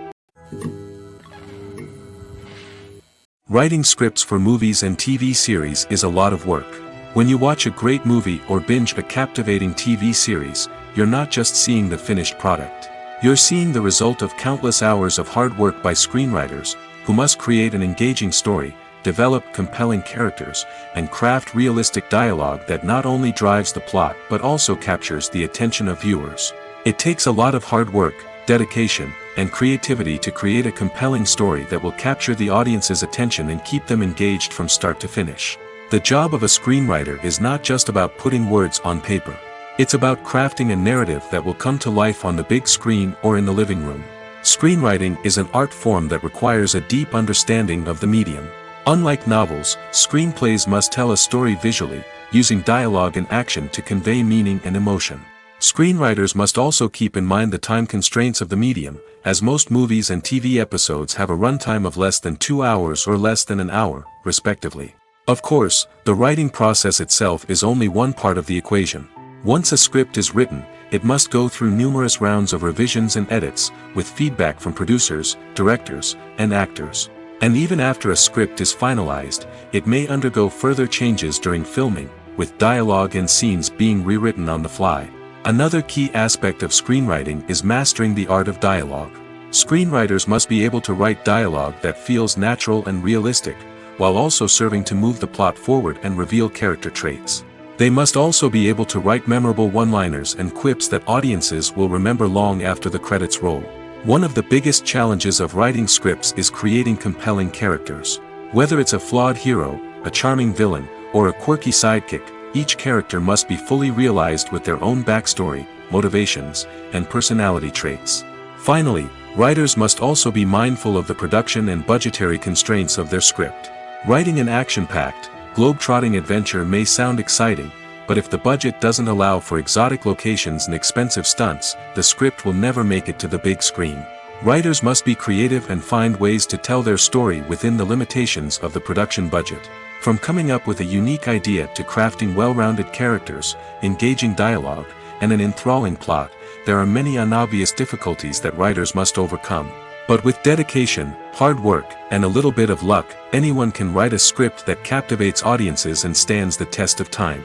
Writing scripts for movies and TV series is a lot of work. When you watch a great movie or binge a captivating TV series, you're not just seeing the finished product. You're seeing the result of countless hours of hard work by screenwriters, who must create an engaging story, develop compelling characters, and craft realistic dialogue that not only drives the plot but also captures the attention of viewers. It takes a lot of hard work, dedication, and creativity to create a compelling story that will capture the audience's attention and keep them engaged from start to finish. The job of a screenwriter is not just about putting words on paper. It's about crafting a narrative that will come to life on the big screen or in the living room. Screenwriting is an art form that requires a deep understanding of the medium. Unlike novels, screenplays must tell a story visually, using dialogue and action to convey meaning and emotion. Screenwriters must also keep in mind the time constraints of the medium, as most movies and TV episodes have a runtime of less than 2 hours or less than an hour, respectively. Of course, the writing process itself is only one part of the equation. Once a script is written, it must go through numerous rounds of revisions and edits, with feedback from producers, directors, and actors. And even after a script is finalized, it may undergo further changes during filming, with dialogue and scenes being rewritten on the fly. Another key aspect of screenwriting is mastering the art of dialogue. Screenwriters must be able to write dialogue that feels natural and realistic, while also serving to move the plot forward and reveal character traits. They must also be able to write memorable one-liners and quips that audiences will remember long after the credits roll. One of the biggest challenges of writing scripts is creating compelling characters. Whether it's a flawed hero, a charming villain, or a quirky sidekick, each character must be fully realized with their own backstory, motivations, and personality traits. Finally, writers must also be mindful of the production and budgetary constraints of their script. Writing an action-packed, globe-trotting adventure may sound exciting, but if the budget doesn't allow for exotic locations and expensive stunts, the script will never make it to the big screen. Writers must be creative and find ways to tell their story within the limitations of the production budget. From coming up with a unique idea to crafting well-rounded characters, engaging dialogue, and an enthralling plot, there are many unobvious difficulties that writers must overcome. But with dedication, hard work, and a little bit of luck, anyone can write a script that captivates audiences and stands the test of time.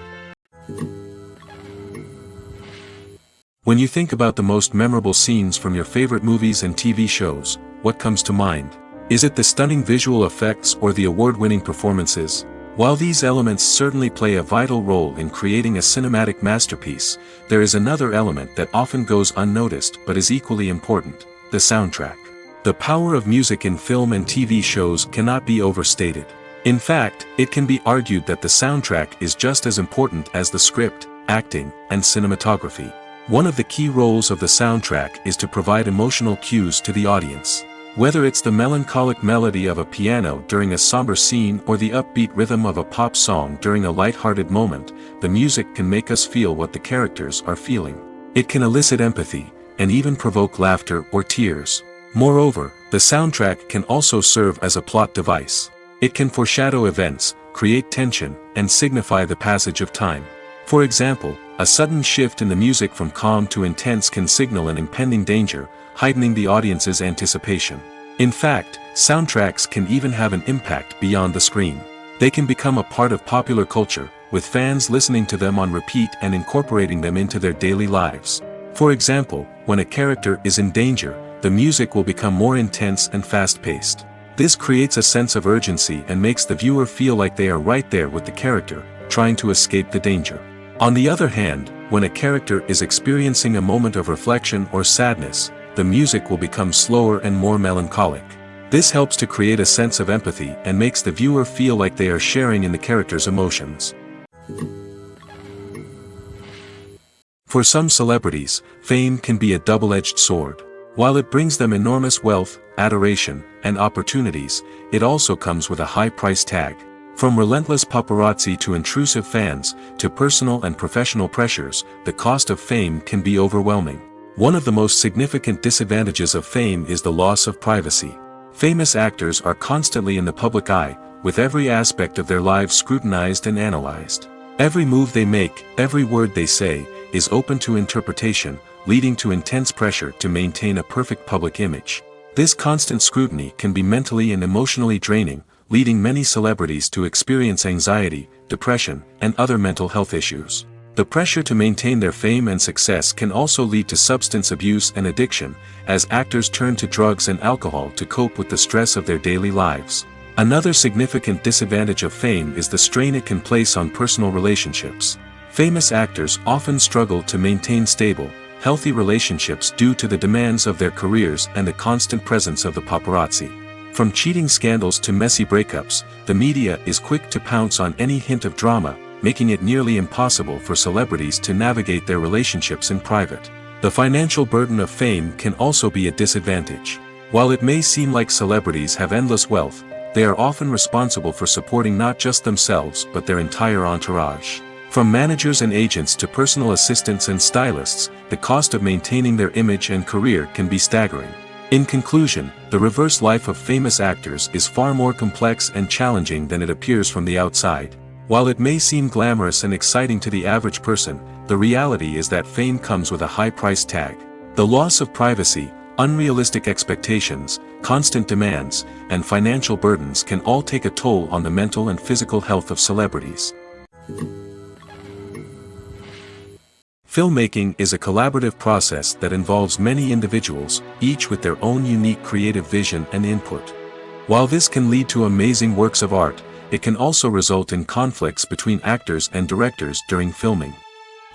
When you think about the most memorable scenes from your favorite movies and TV shows, what comes to mind? Is it the stunning visual effects or the award-winning performances? While these elements certainly play a vital role in creating a cinematic masterpiece, there is another element that often goes unnoticed but is equally important: the soundtrack. The power of music in film and TV shows cannot be overstated. In fact, it can be argued that the soundtrack is just as important as the script, acting, and cinematography. One of the key roles of the soundtrack is to provide emotional cues to the audience. Whether it's the melancholic melody of a piano during a somber scene or the upbeat rhythm of a pop song during a light-hearted moment, the music can make us feel what the characters are feeling. It can elicit empathy, and even provoke laughter or tears. Moreover, the soundtrack can also serve as a plot device. It can foreshadow events, create tension, and signify the passage of time. For example, a sudden shift in the music from calm to intense can signal an impending danger, heightening the audience's anticipation. In fact, soundtracks can even have an impact beyond the screen. They can become a part of popular culture, with fans listening to them on repeat and incorporating them into their daily lives. For example, when a character is in danger, the music will become more intense and fast-paced. This creates a sense of urgency and makes the viewer feel like they are right there with the character, trying to escape the danger. On the other hand, when a character is experiencing a moment of reflection or sadness, the music will become slower and more melancholic. This helps to create a sense of empathy and makes the viewer feel like they are sharing in the character's emotions. For some celebrities, fame can be a double-edged sword. While it brings them enormous wealth, adoration, and opportunities, it also comes with a high price tag. From relentless paparazzi to intrusive fans, to personal and professional pressures, the cost of fame can be overwhelming. One of the most significant disadvantages of fame is the loss of privacy. Famous actors are constantly in the public eye, with every aspect of their lives scrutinized and analyzed. Every move they make, every word they say, is open to interpretation, leading to intense pressure to maintain a perfect public image. This constant scrutiny can be mentally and emotionally draining, leading many celebrities to experience anxiety, depression, and other mental health issues. The pressure to maintain their fame and success can also lead to substance abuse and addiction, as actors turn to drugs and alcohol to cope with the stress of their daily lives. Another significant disadvantage of fame is the strain it can place on personal relationships. Famous actors often struggle to maintain stable, healthy relationships due to the demands of their careers and the constant presence of the paparazzi. From cheating scandals to messy breakups, the media is quick to pounce on any hint of drama, making it nearly impossible for celebrities to navigate their relationships in private. The financial burden of fame can also be a disadvantage. While it may seem like celebrities have endless wealth, they are often responsible for supporting not just themselves but their entire entourage. From managers and agents to personal assistants and stylists, the cost of maintaining their image and career can be staggering. In conclusion, the reverse life of famous actors is far more complex and challenging than it appears from the outside. While it may seem glamorous and exciting to the average person, the reality is that fame comes with a high price tag. The loss of privacy, unrealistic expectations, constant demands, and financial burdens can all take a toll on the mental and physical health of celebrities. Filmmaking is a collaborative process that involves many individuals, each with their own unique creative vision and input. While this can lead to amazing works of art, it can also result in conflicts between actors and directors during filming.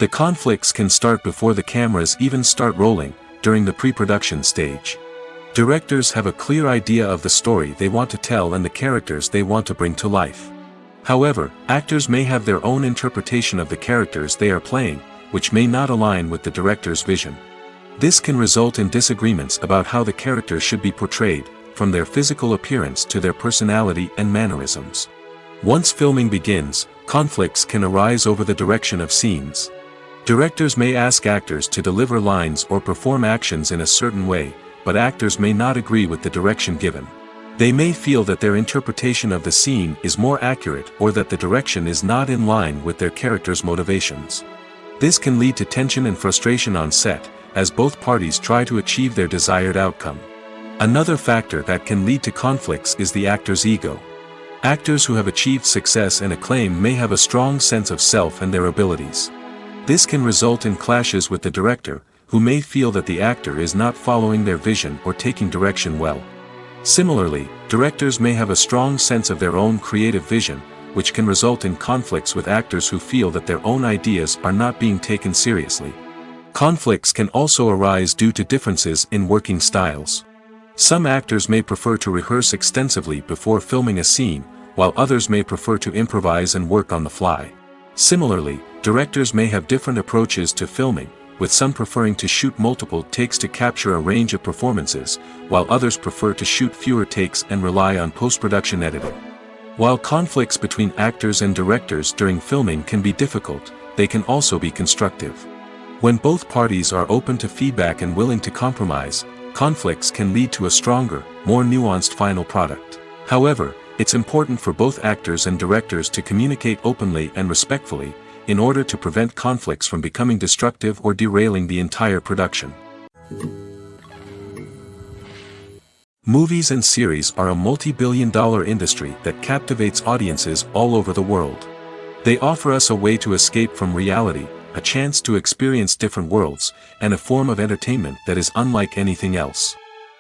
The conflicts can start before the cameras even start rolling, during the pre-production stage. Directors have a clear idea of the story they want to tell and the characters they want to bring to life. However, actors may have their own interpretation of the characters they are playing, which may not align with the director's vision. This can result in disagreements about how the characters should be portrayed, from their physical appearance to their personality and mannerisms. Once filming begins, conflicts can arise over the direction of scenes. Directors may ask actors to deliver lines or perform actions in a certain way, but actors may not agree with the direction given. They may feel that their interpretation of the scene is more accurate or that the direction is not in line with their character's motivations. This can lead to tension and frustration on set, as both parties try to achieve their desired outcome. Another factor that can lead to conflicts is the actor's ego. Actors who have achieved success and acclaim may have a strong sense of self and their abilities. This can result in clashes with the director, who may feel that the actor is not following their vision or taking direction well. Similarly, directors may have a strong sense of their own creative vision, which can result in conflicts with actors who feel that their own ideas are not being taken seriously. Conflicts can also arise due to differences in working styles. Some actors may prefer to rehearse extensively before filming a scene, while others may prefer to improvise and work on the fly. Similarly, directors may have different approaches to filming, with some preferring to shoot multiple takes to capture a range of performances, while others prefer to shoot fewer takes and rely on post-production editing. While conflicts between actors and directors during filming can be difficult, they can also be constructive. When both parties are open to feedback and willing to compromise, conflicts can lead to a stronger, more nuanced final product. However, it's important for both actors and directors to communicate openly and respectfully, in order to prevent conflicts from becoming destructive or derailing the entire production. Movies and series are a multi-billion-dollar industry that captivates audiences all over the world. They offer us a way to escape from reality, a chance to experience different worlds, and a form of entertainment that is unlike anything else.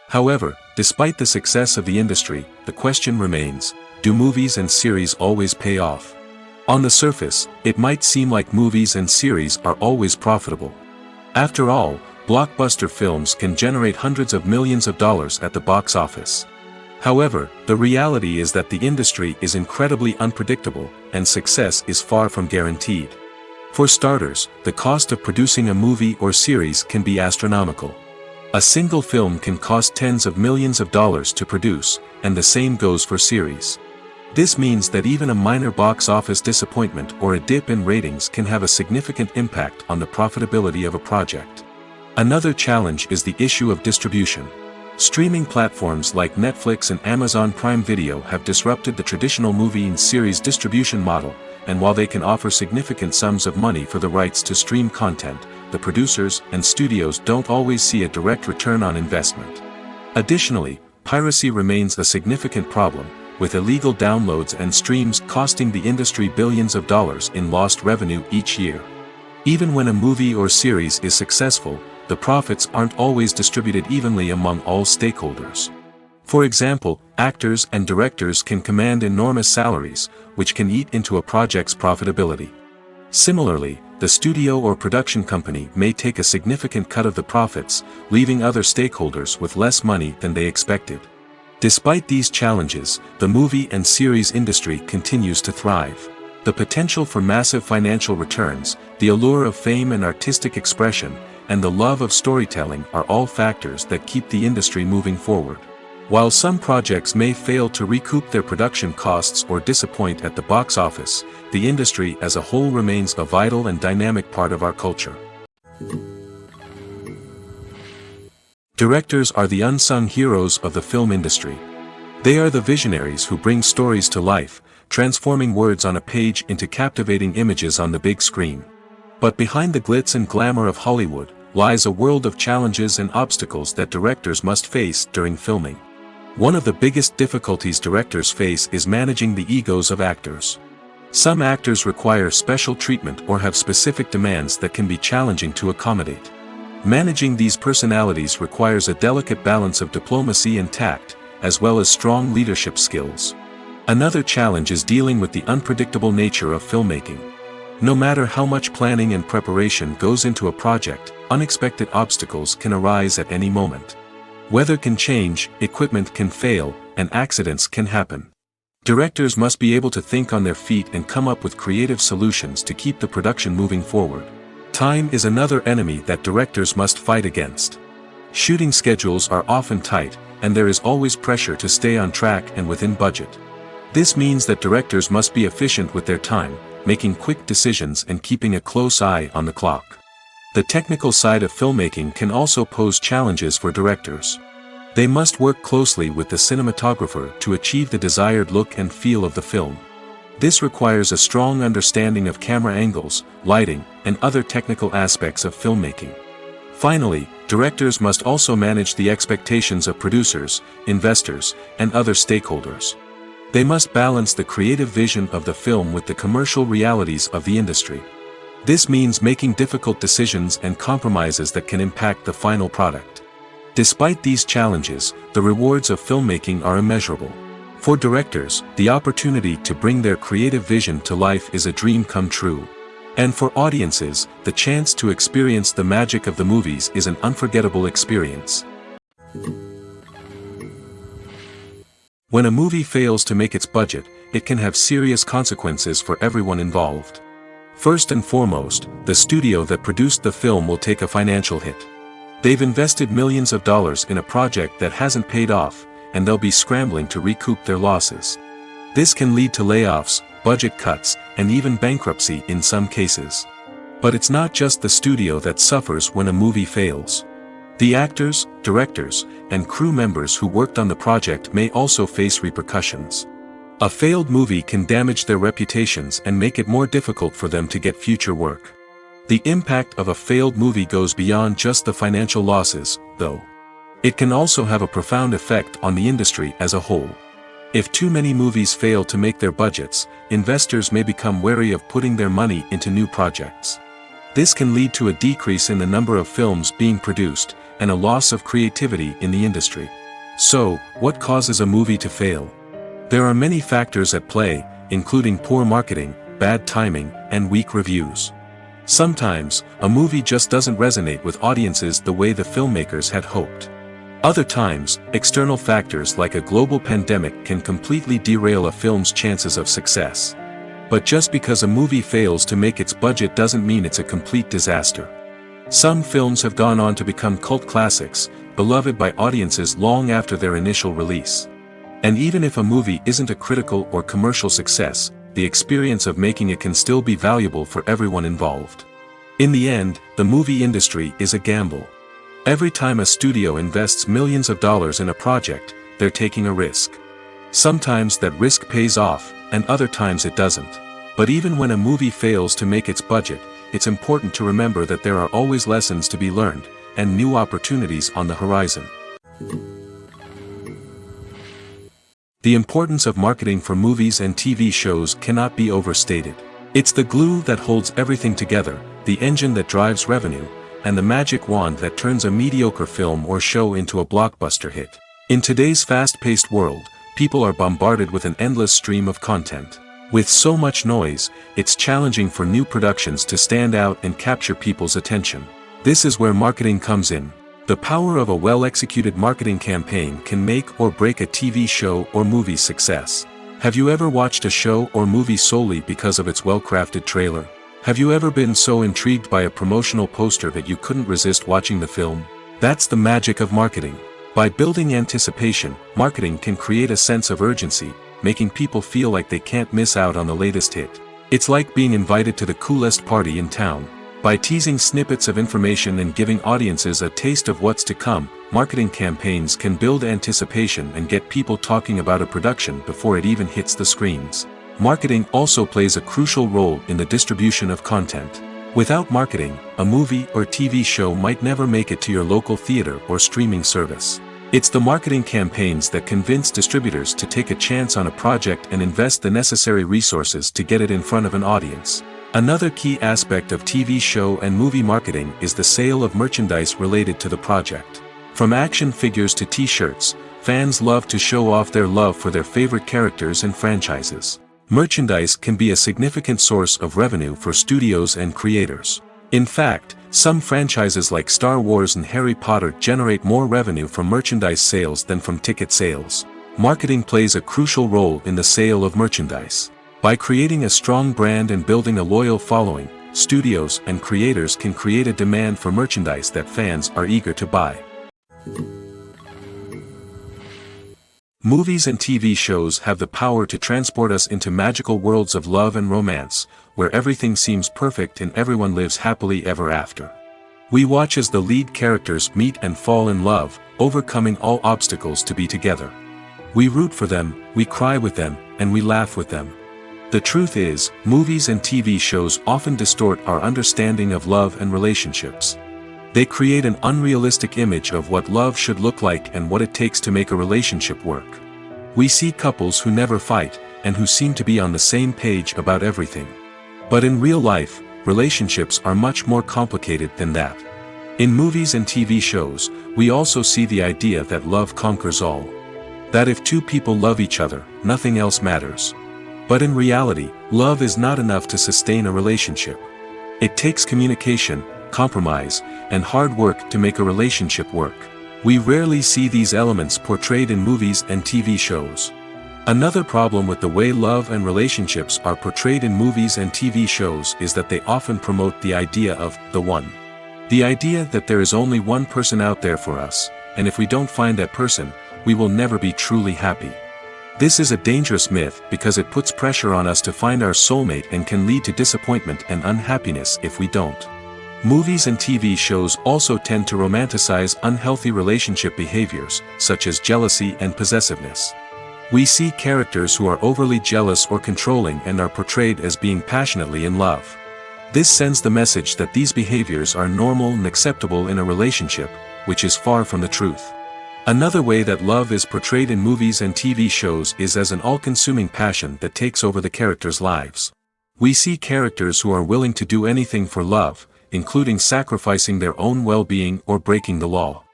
However, despite the success of the industry, the question remains, do movies and series always pay off? On the surface, it might seem like movies and series are always profitable. After all, blockbuster films can generate hundreds of millions of dollars at the box office. However, the reality is that the industry is incredibly unpredictable, and success is far from guaranteed. For starters, the cost of producing a movie or series can be astronomical. A single film can cost tens of millions of dollars to produce, and the same goes for series. This means that even a minor box office disappointment or a dip in ratings can have a significant impact on the profitability of a project. Another challenge is the issue of distribution. Streaming platforms like Netflix and Amazon Prime Video have disrupted the traditional movie and series distribution model, and while they can offer significant sums of money for the rights to stream content, the producers and studios don't always see a direct return on investment. Additionally, piracy remains a significant problem, with illegal downloads and streams costing the industry billions of dollars in lost revenue each year. Even when a movie or series is successful, the profits aren't always distributed evenly among all stakeholders. For example, actors and directors can command enormous salaries, which can eat into a project's profitability. Similarly, the studio or production company may take a significant cut of the profits, leaving other stakeholders with less money than they expected. Despite these challenges, the movie and series industry continues to thrive. The potential for massive financial returns, the allure of fame and artistic expression, and the love of storytelling are all factors that keep the industry moving forward. While some projects may fail to recoup their production costs or disappoint at the box office, the industry as a whole remains a vital and dynamic part of our culture. Directors are the unsung heroes of the film industry. They are the visionaries who bring stories to life, transforming words on a page into captivating images on the big screen. But behind the glitz and glamour of Hollywood lies a world of challenges and obstacles that directors must face during filming. One of the biggest difficulties directors face is managing the egos of actors. Some actors require special treatment or have specific demands that can be challenging to accommodate. Managing these personalities requires a delicate balance of diplomacy and tact, as well as strong leadership skills. Another challenge is dealing with the unpredictable nature of filmmaking. No matter how much planning and preparation goes into a project, unexpected obstacles can arise at any moment. Weather can change, equipment can fail, and accidents can happen. Directors must be able to think on their feet and come up with creative solutions to keep the production moving forward. Time is another enemy that directors must fight against. Shooting schedules are often tight, and there is always pressure to stay on track and within budget. This means that directors must be efficient with their time, making quick decisions and keeping a close eye on the clock. The technical side of filmmaking can also pose challenges for directors. They must work closely with the cinematographer to achieve the desired look and feel of the film. This requires a strong understanding of camera angles, lighting, and other technical aspects of filmmaking. Finally, directors must also manage the expectations of producers, investors, and other stakeholders. They must balance the creative vision of the film with the commercial realities of the industry. This means making difficult decisions and compromises that can impact the final product. Despite these challenges, the rewards of filmmaking are immeasurable. For directors, the opportunity to bring their creative vision to life is a dream come true. And for audiences, the chance to experience the magic of the movies is an unforgettable experience. When a movie fails to make its budget, it can have serious consequences for everyone involved. First and foremost, the studio that produced the film will take a financial hit. They've invested millions of dollars in a project that hasn't paid off, and they'll be scrambling to recoup their losses. This can lead to layoffs, budget cuts, and even bankruptcy in some cases. But it's not just the studio that suffers when a movie fails. The actors, directors, and crew members who worked on the project may also face repercussions. A failed movie can damage their reputations and make it more difficult for them to get future work. The impact of a failed movie goes beyond just the financial losses, though. It can also have a profound effect on the industry as a whole. If too many movies fail to make their budgets, investors may become wary of putting their money into new projects. This can lead to a decrease in the number of films being produced, and a loss of creativity in the industry. So, what causes a movie to fail? There are many factors at play, including poor marketing, bad timing, and weak reviews. Sometimes, a movie just doesn't resonate with audiences the way the filmmakers had hoped. Other times, external factors like a global pandemic can completely derail a film's chances of success. But just because a movie fails to make its budget doesn't mean it's a complete disaster. Some films have gone on to become cult classics, beloved by audiences long after their initial release. And even if a movie isn't a critical or commercial success, the experience of making it can still be valuable for everyone involved. In the end, the movie industry is a gamble. Every time a studio invests millions of dollars in a project, they're taking a risk. Sometimes that risk pays off, and other times it doesn't. But even when a movie fails to make its budget, it's important to remember that there are always lessons to be learned, and new opportunities on the horizon. The importance of marketing for movies and TV shows cannot be overstated. It's the glue that holds everything together, the engine that drives revenue, and the magic wand that turns a mediocre film or show into a blockbuster hit. In today's fast-paced world, people are bombarded with an endless stream of content. With so much noise, it's challenging for new productions to stand out and capture people's attention. This is where marketing comes in. The power of a well-executed marketing campaign can make or break a TV show or movie's success. Have you ever watched a show or movie solely because of its well-crafted trailer? Have you ever been so intrigued by a promotional poster that you couldn't resist watching the film? That's the magic of marketing. By building anticipation, marketing can create a sense of urgency, making people feel like they can't miss out on the latest hit. It's like being invited to the coolest party in town. By teasing snippets of information and giving audiences a taste of what's to come, marketing campaigns can build anticipation and get people talking about a production before it even hits the screens. Marketing also plays a crucial role in the distribution of content. Without marketing, a movie or TV show might never make it to your local theater or streaming service. It's the marketing campaigns that convince distributors to take a chance on a project and invest the necessary resources to get it in front of an audience. Another key aspect of TV show and movie marketing is the sale of merchandise related to the project. From action figures to t-shirts, fans love to show off their love for their favorite characters and franchises. Merchandise can be a significant source of revenue for studios and creators. In fact, some franchises like Star Wars and Harry Potter generate more revenue from merchandise sales than from ticket sales. Marketing plays a crucial role in the sale of merchandise. By creating a strong brand and building a loyal following, studios and creators can create a demand for merchandise that fans are eager to buy. Movies and TV shows have the power to transport us into magical worlds of love and romance, where everything seems perfect and everyone lives happily ever after. We watch as the lead characters meet and fall in love, overcoming all obstacles to be together. We root for them, we cry with them, and we laugh with them. The truth is, movies and TV shows often distort our understanding of love and relationships. They create an unrealistic image of what love should look like and what it takes to make a relationship work. We see couples who never fight, and who seem to be on the same page about everything. But in real life, relationships are much more complicated than that. In movies and TV shows, we also see the idea that love conquers all. That if two people love each other, nothing else matters. But in reality, love is not enough to sustain a relationship. It takes communication, compromise, and hard work to make a relationship work. We rarely see these elements portrayed in movies and TV shows. Another problem with the way love and relationships are portrayed in movies and TV shows is that they often promote the idea of the one. The idea that there is only one person out there for us, and if we don't find that person, we will never be truly happy. This is a dangerous myth because it puts pressure on us to find our soulmate and can lead to disappointment and unhappiness if we don't. Movies and TV shows also tend to romanticize unhealthy relationship behaviors, such as jealousy and possessiveness. We see characters who are overly jealous or controlling and are portrayed as being passionately in love. This sends the message that these behaviors are normal and acceptable in a relationship, which is far from the truth. Another way that love is portrayed in movies and TV shows is as an all-consuming passion that takes over the characters' lives. We see characters who are willing to do anything for love, including sacrificing their own well-being or breaking the law.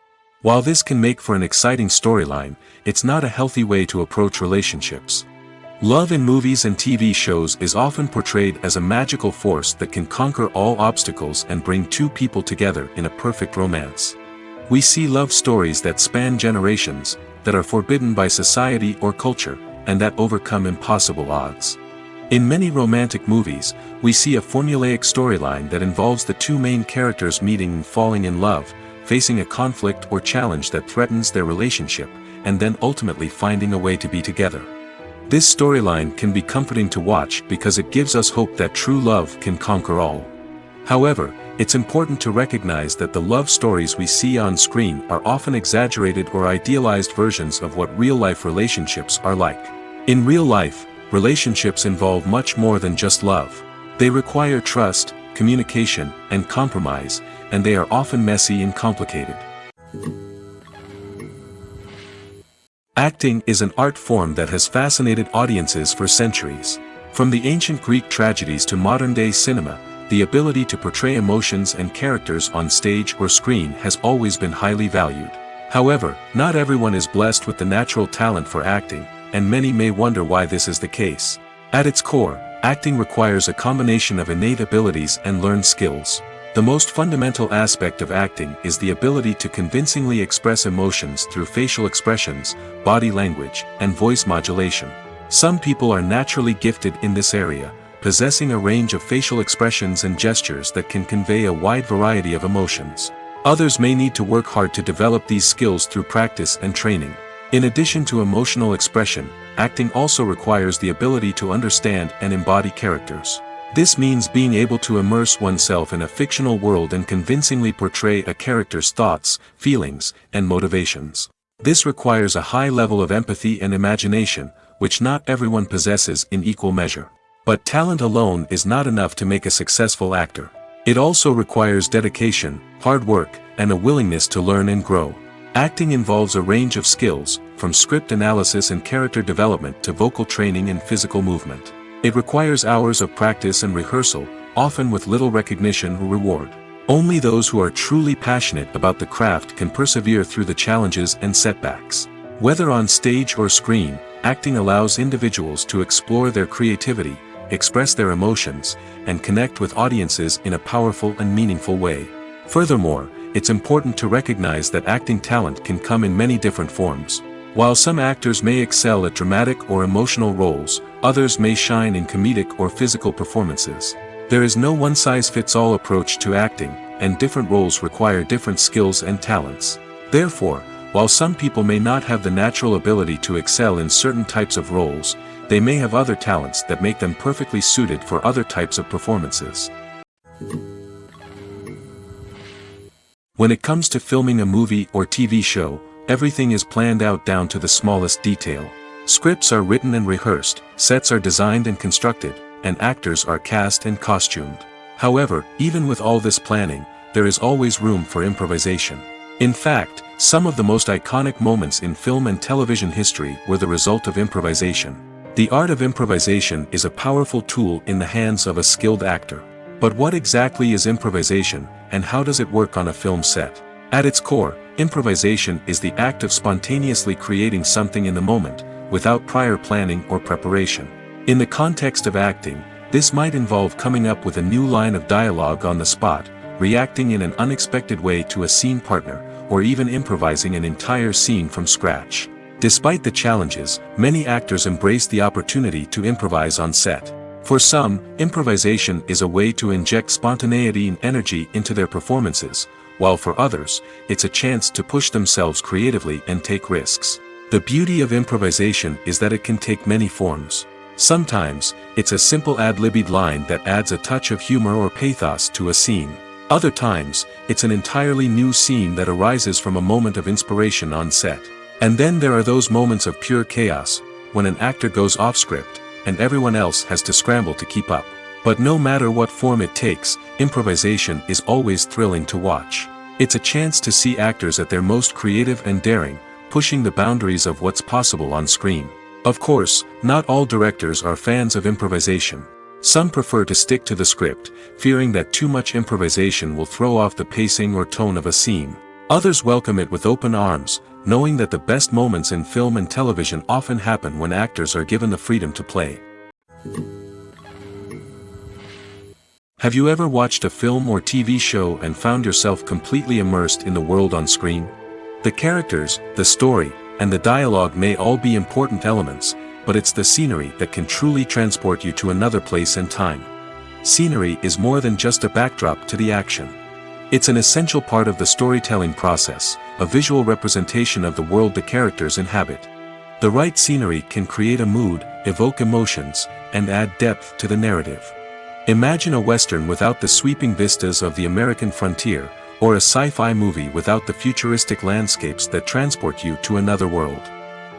While this can make for an exciting storyline, it's not a healthy way to approach relationships. Love in movies and TV shows is often portrayed as a magical force that can conquer all obstacles and bring two people together in a perfect romance. We see love stories that span generations, that are forbidden by society or culture, and that overcome impossible odds. In many romantic movies, we see a formulaic storyline that involves the two main characters meeting and falling in love, facing a conflict or challenge that threatens their relationship, and then ultimately finding a way to be together. This storyline can be comforting to watch because it gives us hope that true love can conquer all. However, it's important to recognize that the love stories we see on screen are often exaggerated or idealized versions of what real-life relationships are like. In real life, relationships involve much more than just love. They require trust, communication, and compromise, and they are often messy and complicated. Acting is an art form that has fascinated audiences for centuries. From the ancient Greek tragedies to modern-day cinema, the ability to portray emotions and characters on stage or screen has always been highly valued. However, not everyone is blessed with the natural talent for acting, and many may wonder why this is the case. At its core, acting requires a combination of innate abilities and learned skills. The most fundamental aspect of acting is the ability to convincingly express emotions through facial expressions, body language, and voice modulation. Some people are naturally gifted in this area, possessing a range of facial expressions and gestures that can convey a wide variety of emotions. Others may need to work hard to develop these skills through practice and training. In addition to emotional expression, acting also requires the ability to understand and embody characters. This means being able to immerse oneself in a fictional world and convincingly portray a character's thoughts, feelings, and motivations. This requires a high level of empathy and imagination, which not everyone possesses in equal measure. But talent alone is not enough to make a successful actor. It also requires dedication, hard work, and a willingness to learn and grow. Acting involves a range of skills, from script analysis and character development to vocal training and physical movement. It requires hours of practice and rehearsal, often with little recognition or reward. Only those who are truly passionate about the craft can persevere through the challenges and setbacks. Whether on stage or screen, acting allows individuals to explore their creativity, express their emotions, and connect with audiences in a powerful and meaningful way. Furthermore, it's important to recognize that acting talent can come in many different forms. While some actors may excel at dramatic or emotional roles, others may shine in comedic or physical performances. There is no one-size-fits-all approach to acting, and different roles require different skills and talents. Therefore, while some people may not have the natural ability to excel in certain types of roles, they may have other talents that make them perfectly suited for other types of performances. When it comes to filming a movie or TV show, everything is planned out down to the smallest detail. Scripts are written and rehearsed, sets are designed and constructed, and actors are cast and costumed. However, even with all this planning, there is always room for improvisation. In fact, some of the most iconic moments in film and television history were the result of improvisation. The art of improvisation is a powerful tool in the hands of a skilled actor. But what exactly is improvisation, and how does it work on a film set? At its core, improvisation is the act of spontaneously creating something in the moment, without prior planning or preparation. In the context of acting, this might involve coming up with a new line of dialogue on the spot, reacting in an unexpected way to a scene partner, or even improvising an entire scene from scratch. Despite the challenges, many actors embrace the opportunity to improvise on set. For some, improvisation is a way to inject spontaneity and energy into their performances, while for others, it's a chance to push themselves creatively and take risks. The beauty of improvisation is that it can take many forms. Sometimes, it's a simple ad-libbed line that adds a touch of humor or pathos to a scene. Other times, it's an entirely new scene that arises from a moment of inspiration on set. And then there are those moments of pure chaos, when an actor goes off script, and everyone else has to scramble to keep up. But no matter what form it takes, improvisation is always thrilling to watch. It's a chance to see actors at their most creative and daring, pushing the boundaries of what's possible on screen. Of course, not all directors are fans of improvisation. Some prefer to stick to the script, fearing that too much improvisation will throw off the pacing or tone of a scene. Others welcome it with open arms, knowing that the best moments in film and television often happen when actors are given the freedom to play. Have you ever watched a film or TV show and found yourself completely immersed in the world on screen? The characters, the story, and the dialogue may all be important elements, but it's the scenery that can truly transport you to another place and time. Scenery is more than just a backdrop to the action. It's an essential part of the storytelling process, a visual representation of the world the characters inhabit. The right scenery can create a mood, evoke emotions, and add depth to the narrative. Imagine a Western without the sweeping vistas of the American frontier, or a sci-fi movie without the futuristic landscapes that transport you to another world.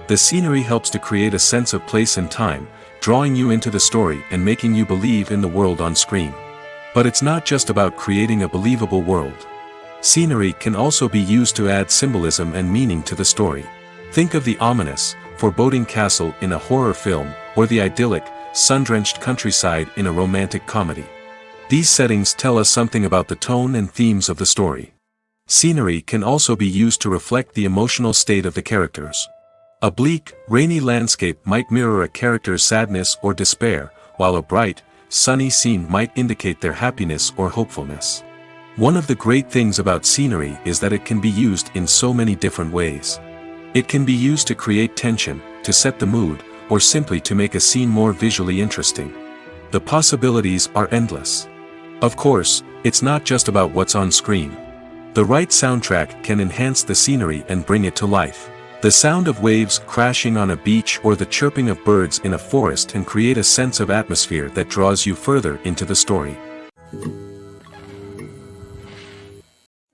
The scenery helps to create a sense of place and time, drawing you into the story and making you believe in the world on screen. But it's not just about creating a believable world. Scenery can also be used to add symbolism and meaning to the story. Think of the ominous, foreboding castle in a horror film, or the idyllic, sun-drenched countryside in a romantic comedy. These settings tell us something about the tone and themes of the story. Scenery can also be used to reflect the emotional state of the characters. A bleak, rainy landscape might mirror a character's sadness or despair, while a bright, sunny scene might indicate their happiness or hopefulness. One of the great things about scenery is that it can be used in so many different ways. It can be used to create tension, to set the mood, or simply to make a scene more visually interesting. The possibilities are endless. Of course, it's not just about what's on screen. The right soundtrack can enhance the scenery and bring it to life. The sound of waves crashing on a beach or the chirping of birds in a forest can create a sense of atmosphere that draws you further into the story.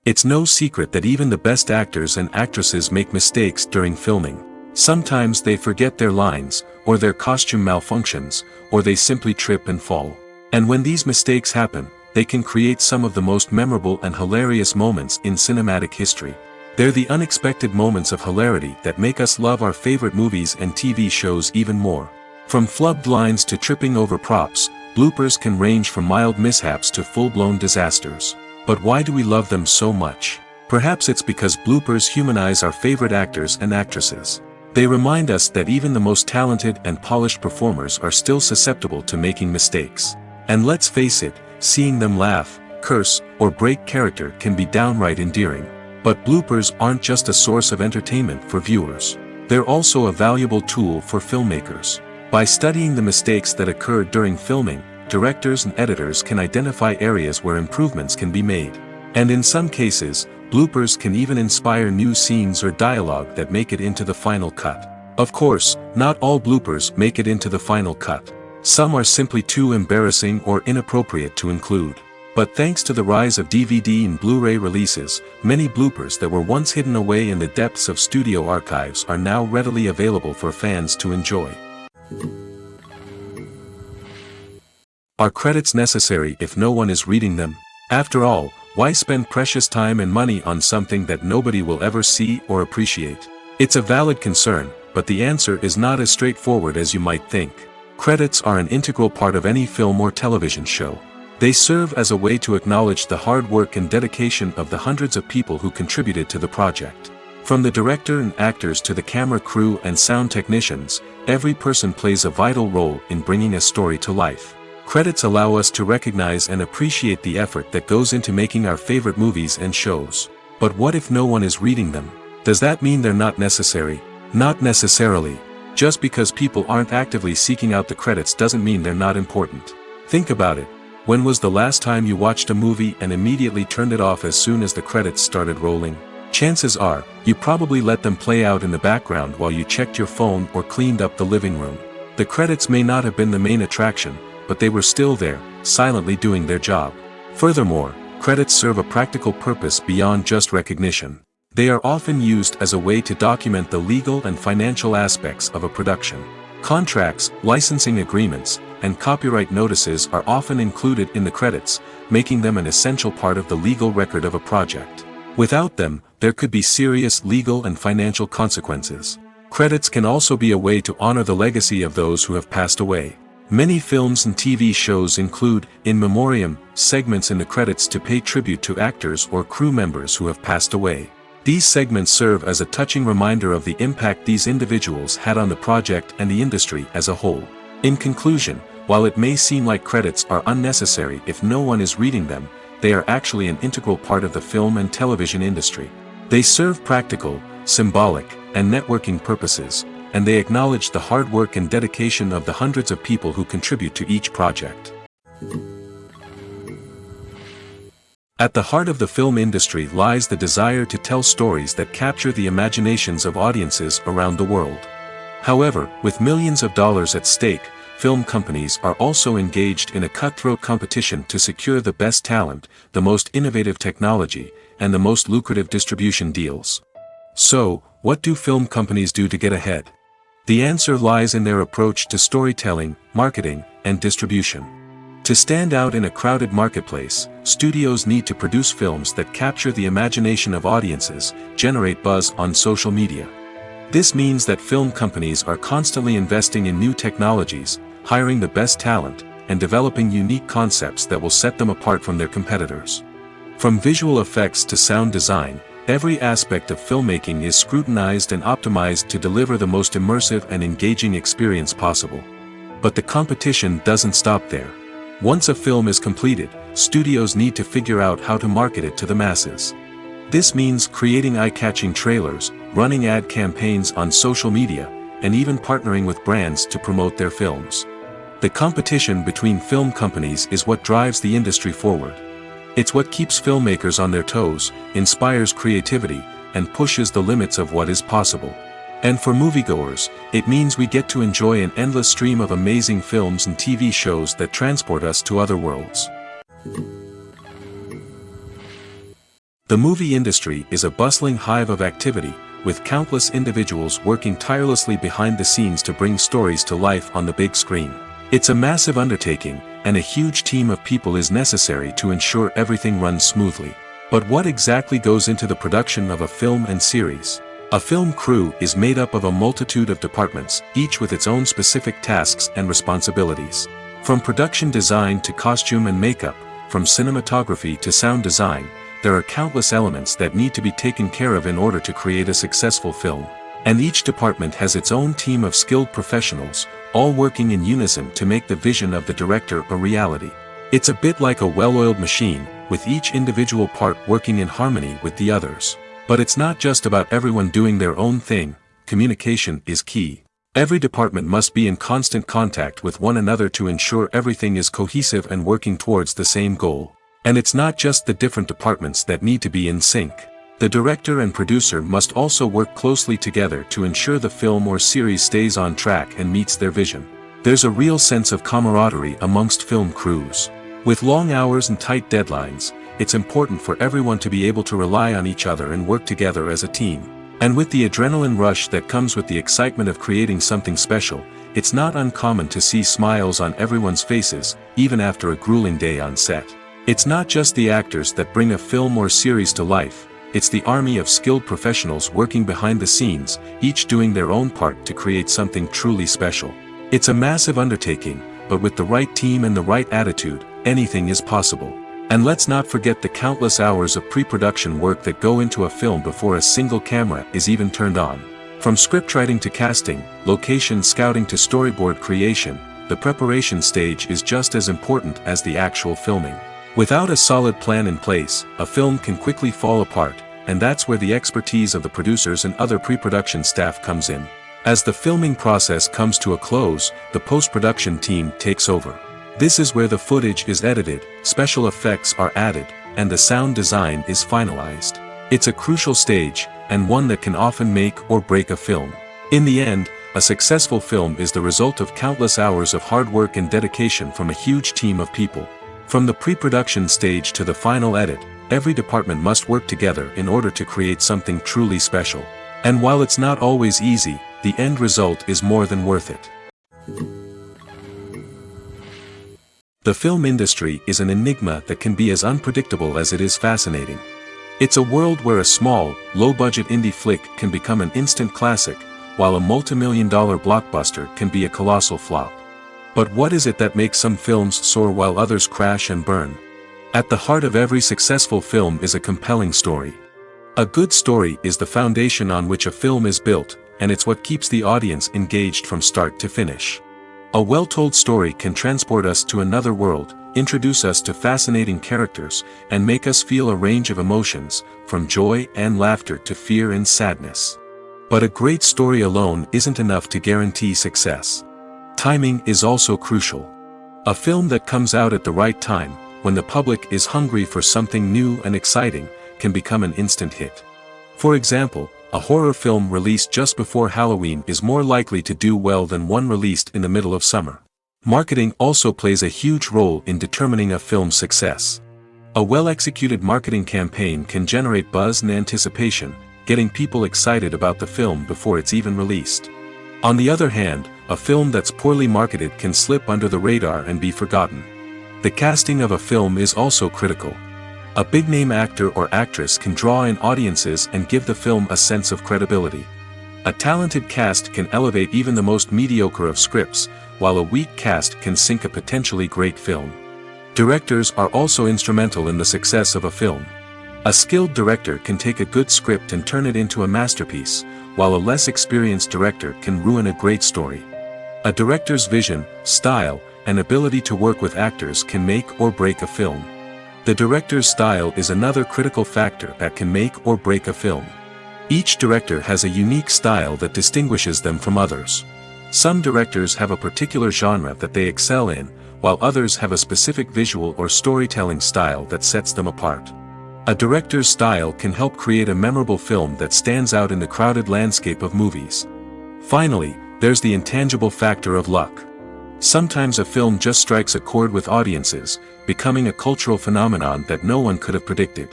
It's no secret that even the best actors and actresses make mistakes during filming. Sometimes they forget their lines, or their costume malfunctions, or they simply trip and fall. And when these mistakes happen, they can create some of the most memorable and hilarious moments in cinematic history. They're the unexpected moments of hilarity that make us love our favorite movies and TV shows even more. From flubbed lines to tripping over props, bloopers can range from mild mishaps to full-blown disasters. But why do we love them so much? Perhaps it's because bloopers humanize our favorite actors and actresses. They remind us that even the most talented and polished performers are still susceptible to making mistakes. And let's face it, seeing them laugh, curse, or break character can be downright endearing. But bloopers aren't just a source of entertainment for viewers. They're also a valuable tool for filmmakers. By studying the mistakes that occurred during filming, directors and editors can identify areas where improvements can be made. And in some cases, bloopers can even inspire new scenes or dialogue that make it into the final cut. Of course, not all bloopers make it into the final cut. Some are simply too embarrassing or inappropriate to include. But thanks to the rise of DVD and Blu-ray releases, many bloopers that were once hidden away in the depths of studio archives are now readily available for fans to enjoy. Are credits necessary if no one is reading them? After all, why spend precious time and money on something that nobody will ever see or appreciate? It's a valid concern, but the answer is not as straightforward as you might think. Credits are an integral part of any film or television show. They serve as a way to acknowledge the hard work and dedication of the hundreds of people who contributed to the project. From the director and actors to the camera crew and sound technicians, every person plays a vital role in bringing a story to life. Credits allow us to recognize and appreciate the effort that goes into making our favorite movies and shows. But what if no one is reading them? Does that mean they're not necessary? Not necessarily. Just because people aren't actively seeking out the credits doesn't mean they're not important. Think about it. When was the last time you watched a movie and immediately turned it off as soon as the credits started rolling? Chances are, you probably let them play out in the background while you checked your phone or cleaned up the living room. The credits may not have been the main attraction, but they were still there, silently doing their job. Furthermore, credits serve a practical purpose beyond just recognition. They are often used as a way to document the legal and financial aspects of a production. Contracts, licensing agreements, and copyright notices are often included in the credits, making them an essential part of the legal record of a project. Without them, there could be serious legal and financial consequences. Credits can also be a way to honor the legacy of those who have passed away. Many films and TV shows include, in memoriam, segments in the credits to pay tribute to actors or crew members who have passed away. These segments serve as a touching reminder of the impact these individuals had on the project and the industry as a whole. In conclusion, while it may seem like credits are unnecessary if no one is reading them, they are actually an integral part of the film and television industry. They serve practical, symbolic, and networking purposes, and they acknowledge the hard work and dedication of the hundreds of people who contribute to each project. At the heart of the film industry lies the desire to tell stories that capture the imaginations of audiences around the world. However, with millions of dollars at stake, film companies are also engaged in a cutthroat competition to secure the best talent, the most innovative technology, and the most lucrative distribution deals. So, what do film companies do to get ahead? The answer lies in their approach to storytelling, marketing, and distribution. To stand out in a crowded marketplace, studios need to produce films that capture the imagination of audiences, generate buzz on social media. This means that film companies are constantly investing in new technologies, hiring the best talent, and developing unique concepts that will set them apart from their competitors. From visual effects to sound design, every aspect of filmmaking is scrutinized and optimized to deliver the most immersive and engaging experience possible. But the competition doesn't stop there. Once a film is completed, studios need to figure out how to market it to the masses. This means creating eye-catching trailers, running ad campaigns on social media, and even partnering with brands to promote their films. The competition between film companies is what drives the industry forward. It's what keeps filmmakers on their toes, inspires creativity, and pushes the limits of what is possible. And for moviegoers, it means we get to enjoy an endless stream of amazing films and TV shows that transport us to other worlds. The movie industry is a bustling hive of activity, with countless individuals working tirelessly behind the scenes to bring stories to life on the big screen. It's a massive undertaking, and a huge team of people is necessary to ensure everything runs smoothly. But what exactly goes into the production of a film and series? A film crew is made up of a multitude of departments, each with its own specific tasks and responsibilities. From production design to costume and makeup, from cinematography to sound design, there are countless elements that need to be taken care of in order to create a successful film. And each department has its own team of skilled professionals, all working in unison to make the vision of the director a reality. It's a bit like a well-oiled machine, with each individual part working in harmony with the others. But it's not just about everyone doing their own thing. Communication is key. Every department must be in constant contact with one another to ensure everything is cohesive and working towards the same goal. And it's not just the different departments that need to be in sync. The director and producer must also work closely together to ensure the film or series stays on track and meets their vision. There's a real sense of camaraderie amongst film crews. With long hours and tight deadlines, it's important for everyone to be able to rely on each other and work together as a team. And with the adrenaline rush that comes with the excitement of creating something special, it's not uncommon to see smiles on everyone's faces, even after a grueling day on set. It's not just the actors that bring a film or series to life, it's the army of skilled professionals working behind the scenes, each doing their own part to create something truly special. It's a massive undertaking, but with the right team and the right attitude, anything is possible. And let's not forget the countless hours of pre-production work that go into a film before a single camera is even turned on. From scriptwriting to casting, location scouting to storyboard creation, the preparation stage is just as important as the actual filming. Without a solid plan in place, a film can quickly fall apart, and that's where the expertise of the producers and other pre-production staff comes in. As the filming process comes to a close, the post-production team takes over. This is where the footage is edited, special effects are added, and the sound design is finalized. It's a crucial stage, and one that can often make or break a film. In the end, a successful film is the result of countless hours of hard work and dedication from a huge team of people. From the pre-production stage to the final edit, every department must work together in order to create something truly special. And while it's not always easy, the end result is more than worth it. The film industry is an enigma that can be as unpredictable as it is fascinating. It's a world where a small, low-budget indie flick can become an instant classic, while a multi-million-dollar blockbuster can be a colossal flop. But what is it that makes some films soar while others crash and burn? At the heart of every successful film is a compelling story. A good story is the foundation on which a film is built, and it's what keeps the audience engaged from start to finish. A well-told story can transport us to another world, introduce us to fascinating characters, and make us feel a range of emotions, from joy and laughter to fear and sadness. But a great story alone isn't enough to guarantee success. Timing is also crucial. A film that comes out at the right time, when the public is hungry for something new and exciting, can become an instant hit. For example, a horror film released just before Halloween is more likely to do well than one released in the middle of summer. Marketing also plays a huge role in determining a film's success. A well-executed marketing campaign can generate buzz and anticipation, getting people excited about the film before it's even released. On the other hand, a film that's poorly marketed can slip under the radar and be forgotten. The casting of a film is also critical. A big-name actor or actress can draw in audiences and give the film a sense of credibility. A talented cast can elevate even the most mediocre of scripts, while a weak cast can sink a potentially great film. Directors are also instrumental in the success of a film. A skilled director can take a good script and turn it into a masterpiece, while a less experienced director can ruin a great story. A director's vision, style, and ability to work with actors can make or break a film. The director's style is another critical factor that can make or break a film. Each director has a unique style that distinguishes them from others. Some directors have a particular genre that they excel in, while others have a specific visual or storytelling style that sets them apart. A director's style can help create a memorable film that stands out in the crowded landscape of movies. Finally, there's the intangible factor of luck. Sometimes a film just strikes a chord with audiences, becoming a cultural phenomenon that no one could have predicted.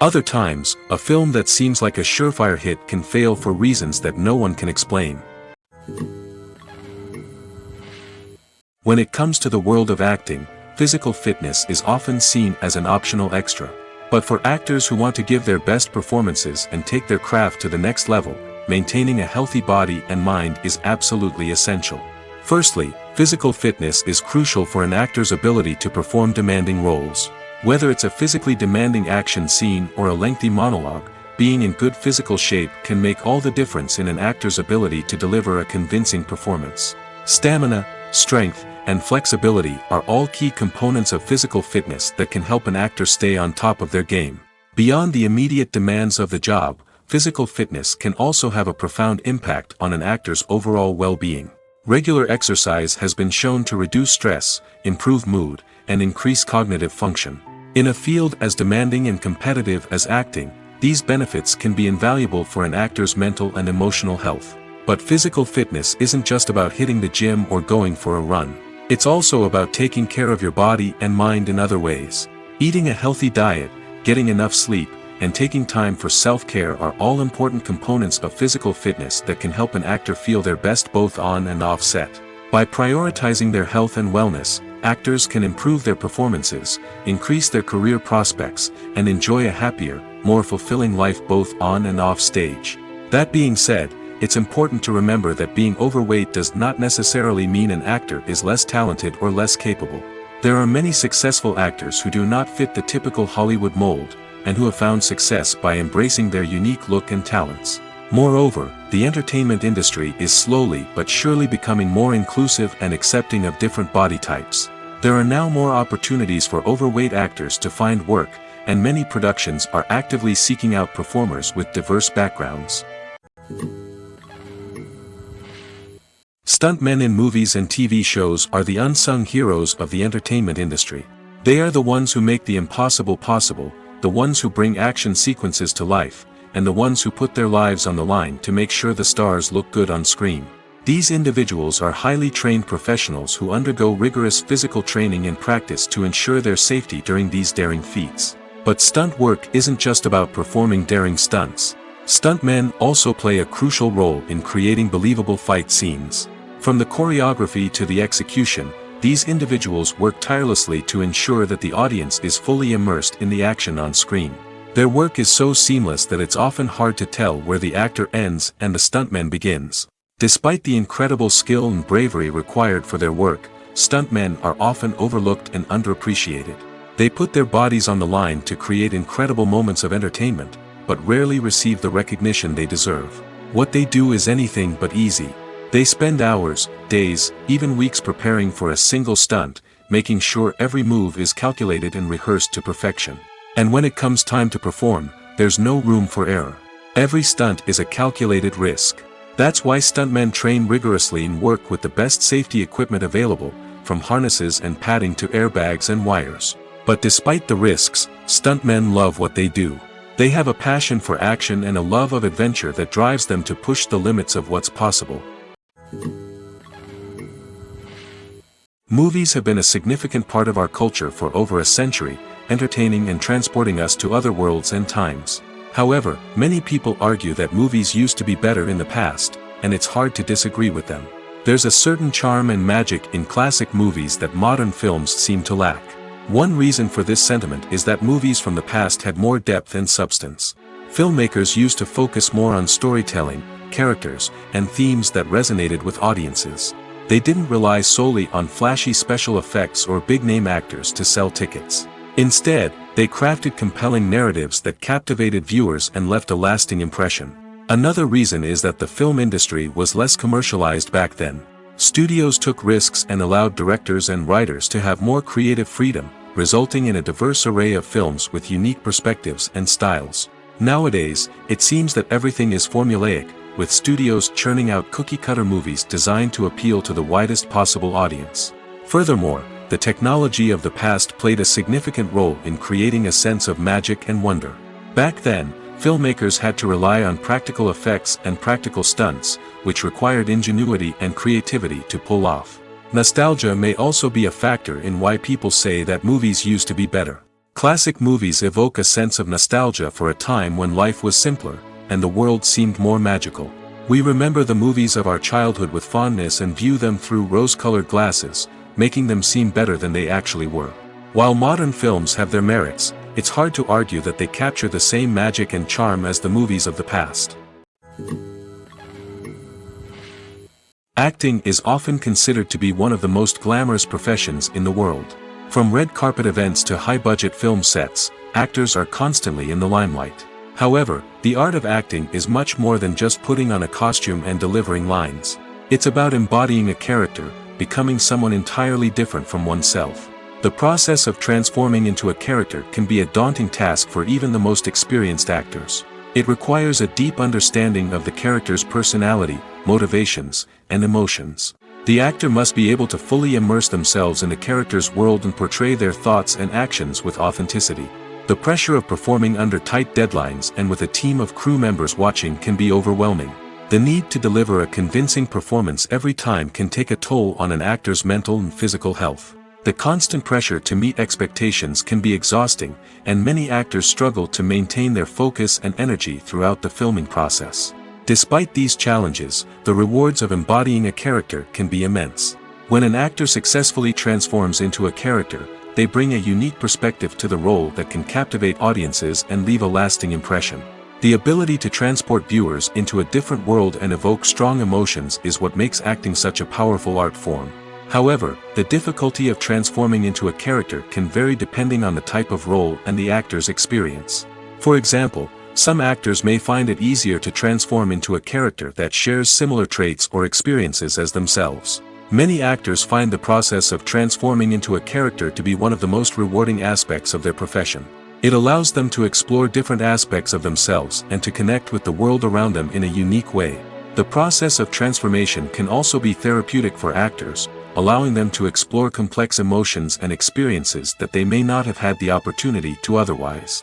Other times, a film that seems like a surefire hit can fail for reasons that no one can explain. When it comes to the world of acting, physical fitness is often seen as an optional extra. But for actors who want to give their best performances and take their craft to the next level, maintaining a healthy body and mind is absolutely essential. Firstly, physical fitness is crucial for an actor's ability to perform demanding roles. Whether it's a physically demanding action scene or a lengthy monologue, being in good physical shape can make all the difference in an actor's ability to deliver a convincing performance. Stamina, strength, and flexibility are all key components of physical fitness that can help an actor stay on top of their game. Beyond the immediate demands of the job, physical fitness can also have a profound impact on an actor's overall well-being. Regular exercise has been shown to reduce stress, improve mood, and increase cognitive function. In a field as demanding and competitive as acting, these benefits can be invaluable for an actor's mental and emotional health. But physical fitness isn't just about hitting the gym or going for a run. It's also about taking care of your body and mind in other ways. Eating a healthy diet, getting enough sleep, and taking time for self-care are all important components of physical fitness that can help an actor feel their best both on and off set. By prioritizing their health and wellness, actors can improve their performances, increase their career prospects, and enjoy a happier, more fulfilling life both on and off stage. That being said, it's important to remember that being overweight does not necessarily mean an actor is less talented or less capable. There are many successful actors who do not fit the typical Hollywood mold, and who have found success by embracing their unique look and talents. Moreover, the entertainment industry is slowly but surely becoming more inclusive and accepting of different body types. There are now more opportunities for overweight actors to find work, and many productions are actively seeking out performers with diverse backgrounds. Stuntmen in movies and TV shows are the unsung heroes of the entertainment industry. They are the ones who make the impossible possible, the ones who bring action sequences to life, and the ones who put their lives on the line to make sure the stars look good on screen. These individuals are highly trained professionals who undergo rigorous physical training and practice to ensure their safety during these daring feats. But stunt work isn't just about performing daring stunts. Stuntmen also play a crucial role in creating believable fight scenes. From the choreography to the execution, these individuals work tirelessly to ensure that the audience is fully immersed in the action on screen. Their work is so seamless that it's often hard to tell where the actor ends and the stuntman begins. Despite the incredible skill and bravery required for their work, stuntmen are often overlooked and underappreciated. They put their bodies on the line to create incredible moments of entertainment, but rarely receive the recognition they deserve. What they do is anything but easy. They spend hours, days, even weeks preparing for a single stunt, making sure every move is calculated and rehearsed to perfection. And when it comes time to perform, there's no room for error. Every stunt is a calculated risk. That's why stuntmen train rigorously and work with the best safety equipment available, from harnesses and padding to airbags and wires. But despite the risks, stuntmen love what they do. They have a passion for action and a love of adventure that drives them to push the limits of what's possible. Movies have been a significant part of our culture for over a century, entertaining and transporting us to other worlds and times. However, many people argue that movies used to be better in the past, and it's hard to disagree with them. There's a certain charm and magic in classic movies that modern films seem to lack. One reason for this sentiment is that movies from the past had more depth and substance. Filmmakers used to focus more on storytelling, characters, and themes that resonated with audiences. They didn't rely solely on flashy special effects or big-name actors to sell tickets. Instead, they crafted compelling narratives that captivated viewers and left a lasting impression. Another reason is that the film industry was less commercialized back then. Studios took risks and allowed directors and writers to have more creative freedom, resulting in a diverse array of films with unique perspectives and styles. Nowadays, it seems that everything is formulaic, with studios churning out cookie-cutter movies designed to appeal to the widest possible audience. Furthermore, the technology of the past played a significant role in creating a sense of magic and wonder. Back then, filmmakers had to rely on practical effects and practical stunts, which required ingenuity and creativity to pull off. Nostalgia may also be a factor in why people say that movies used to be better. Classic movies evoke a sense of nostalgia for a time when life was simpler, and the world seemed more magical. We remember the movies of our childhood with fondness and view them through rose-colored glasses, making them seem better than they actually were. While modern films have their merits, it's hard to argue that they capture the same magic and charm as the movies of the past. Acting is often considered to be one of the most glamorous professions in the world. From red carpet events to high-budget film sets, actors are constantly in the limelight. However, the art of acting is much more than just putting on a costume and delivering lines. It's about embodying a character, becoming someone entirely different from oneself. The process of transforming into a character can be a daunting task for even the most experienced actors. It requires a deep understanding of the character's personality, motivations, and emotions. The actor must be able to fully immerse themselves in the character's world and portray their thoughts and actions with authenticity. The pressure of performing under tight deadlines and with a team of crew members watching can be overwhelming. The need to deliver a convincing performance every time can take a toll on an actor's mental and physical health. The constant pressure to meet expectations can be exhausting, and many actors struggle to maintain their focus and energy throughout the filming process. Despite these challenges, the rewards of embodying a character can be immense. When an actor successfully transforms into a character, they bring a unique perspective to the role that can captivate audiences and leave a lasting impression. The ability to transport viewers into a different world and evoke strong emotions is what makes acting such a powerful art form. However, the difficulty of transforming into a character can vary depending on the type of role and the actor's experience. For example, some actors may find it easier to transform into a character that shares similar traits or experiences as themselves. Many actors find the process of transforming into a character to be one of the most rewarding aspects of their profession. It allows them to explore different aspects of themselves and to connect with the world around them in a unique way. The process of transformation can also be therapeutic for actors, allowing them to explore complex emotions and experiences that they may not have had the opportunity to otherwise.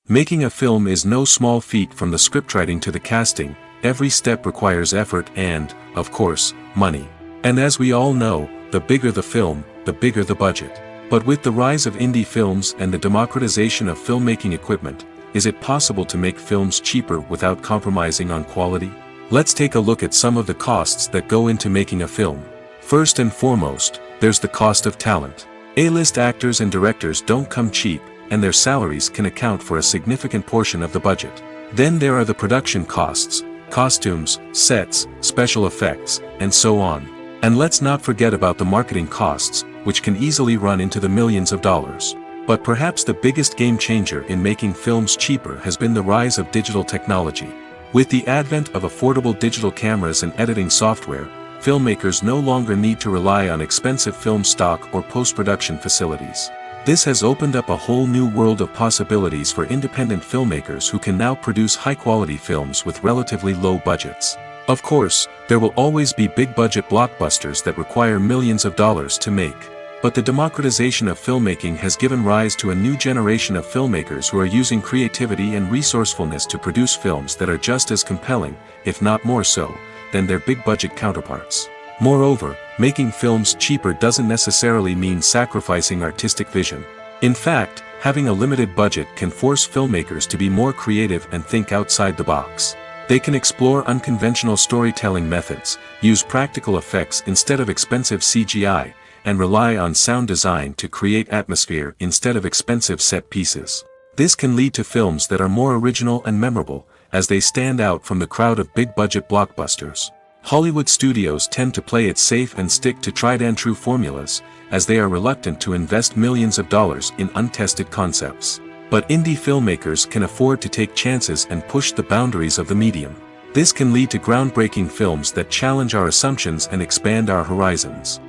Making a film is no small feat. From the scriptwriting to the casting, every step requires effort and, of course, money. And as we all know, the bigger the film, the bigger the budget. But with the rise of indie films and the democratization of filmmaking equipment, is it possible to make films cheaper without compromising on quality? Let's take a look at some of the costs that go into making a film. First and foremost, there's the cost of talent. A-list actors and directors don't come cheap, and their salaries can account for a significant portion of the budget. Then there are the production costs, costumes, sets, special effects, and so on. And let's not forget about the marketing costs, which can easily run into the millions of dollars. But perhaps the biggest game changer in making films cheaper has been the rise of digital technology. With the advent of affordable digital cameras and editing software, filmmakers no longer need to rely on expensive film stock or post-production facilities. This has opened up a whole new world of possibilities for independent filmmakers who can now produce high-quality films with relatively low budgets. Of course, there will always be big-budget blockbusters that require millions of dollars to make. But the democratization of filmmaking has given rise to a new generation of filmmakers who are using creativity and resourcefulness to produce films that are just as compelling, if not more so, than their big-budget counterparts. Moreover, making films cheaper doesn't necessarily mean sacrificing artistic vision. In fact, having a limited budget can force filmmakers to be more creative and think outside the box. They can explore unconventional storytelling methods, use practical effects instead of expensive CGI, and rely on sound design to create atmosphere instead of expensive set pieces. This can lead to films that are more original and memorable, as they stand out from the crowd of big-budget blockbusters. Hollywood studios tend to play it safe and stick to tried-and-true formulas, as they are reluctant to invest millions of dollars in untested concepts. But indie filmmakers can afford to take chances and push the boundaries of the medium. This can lead to groundbreaking films that challenge our assumptions and expand our horizons.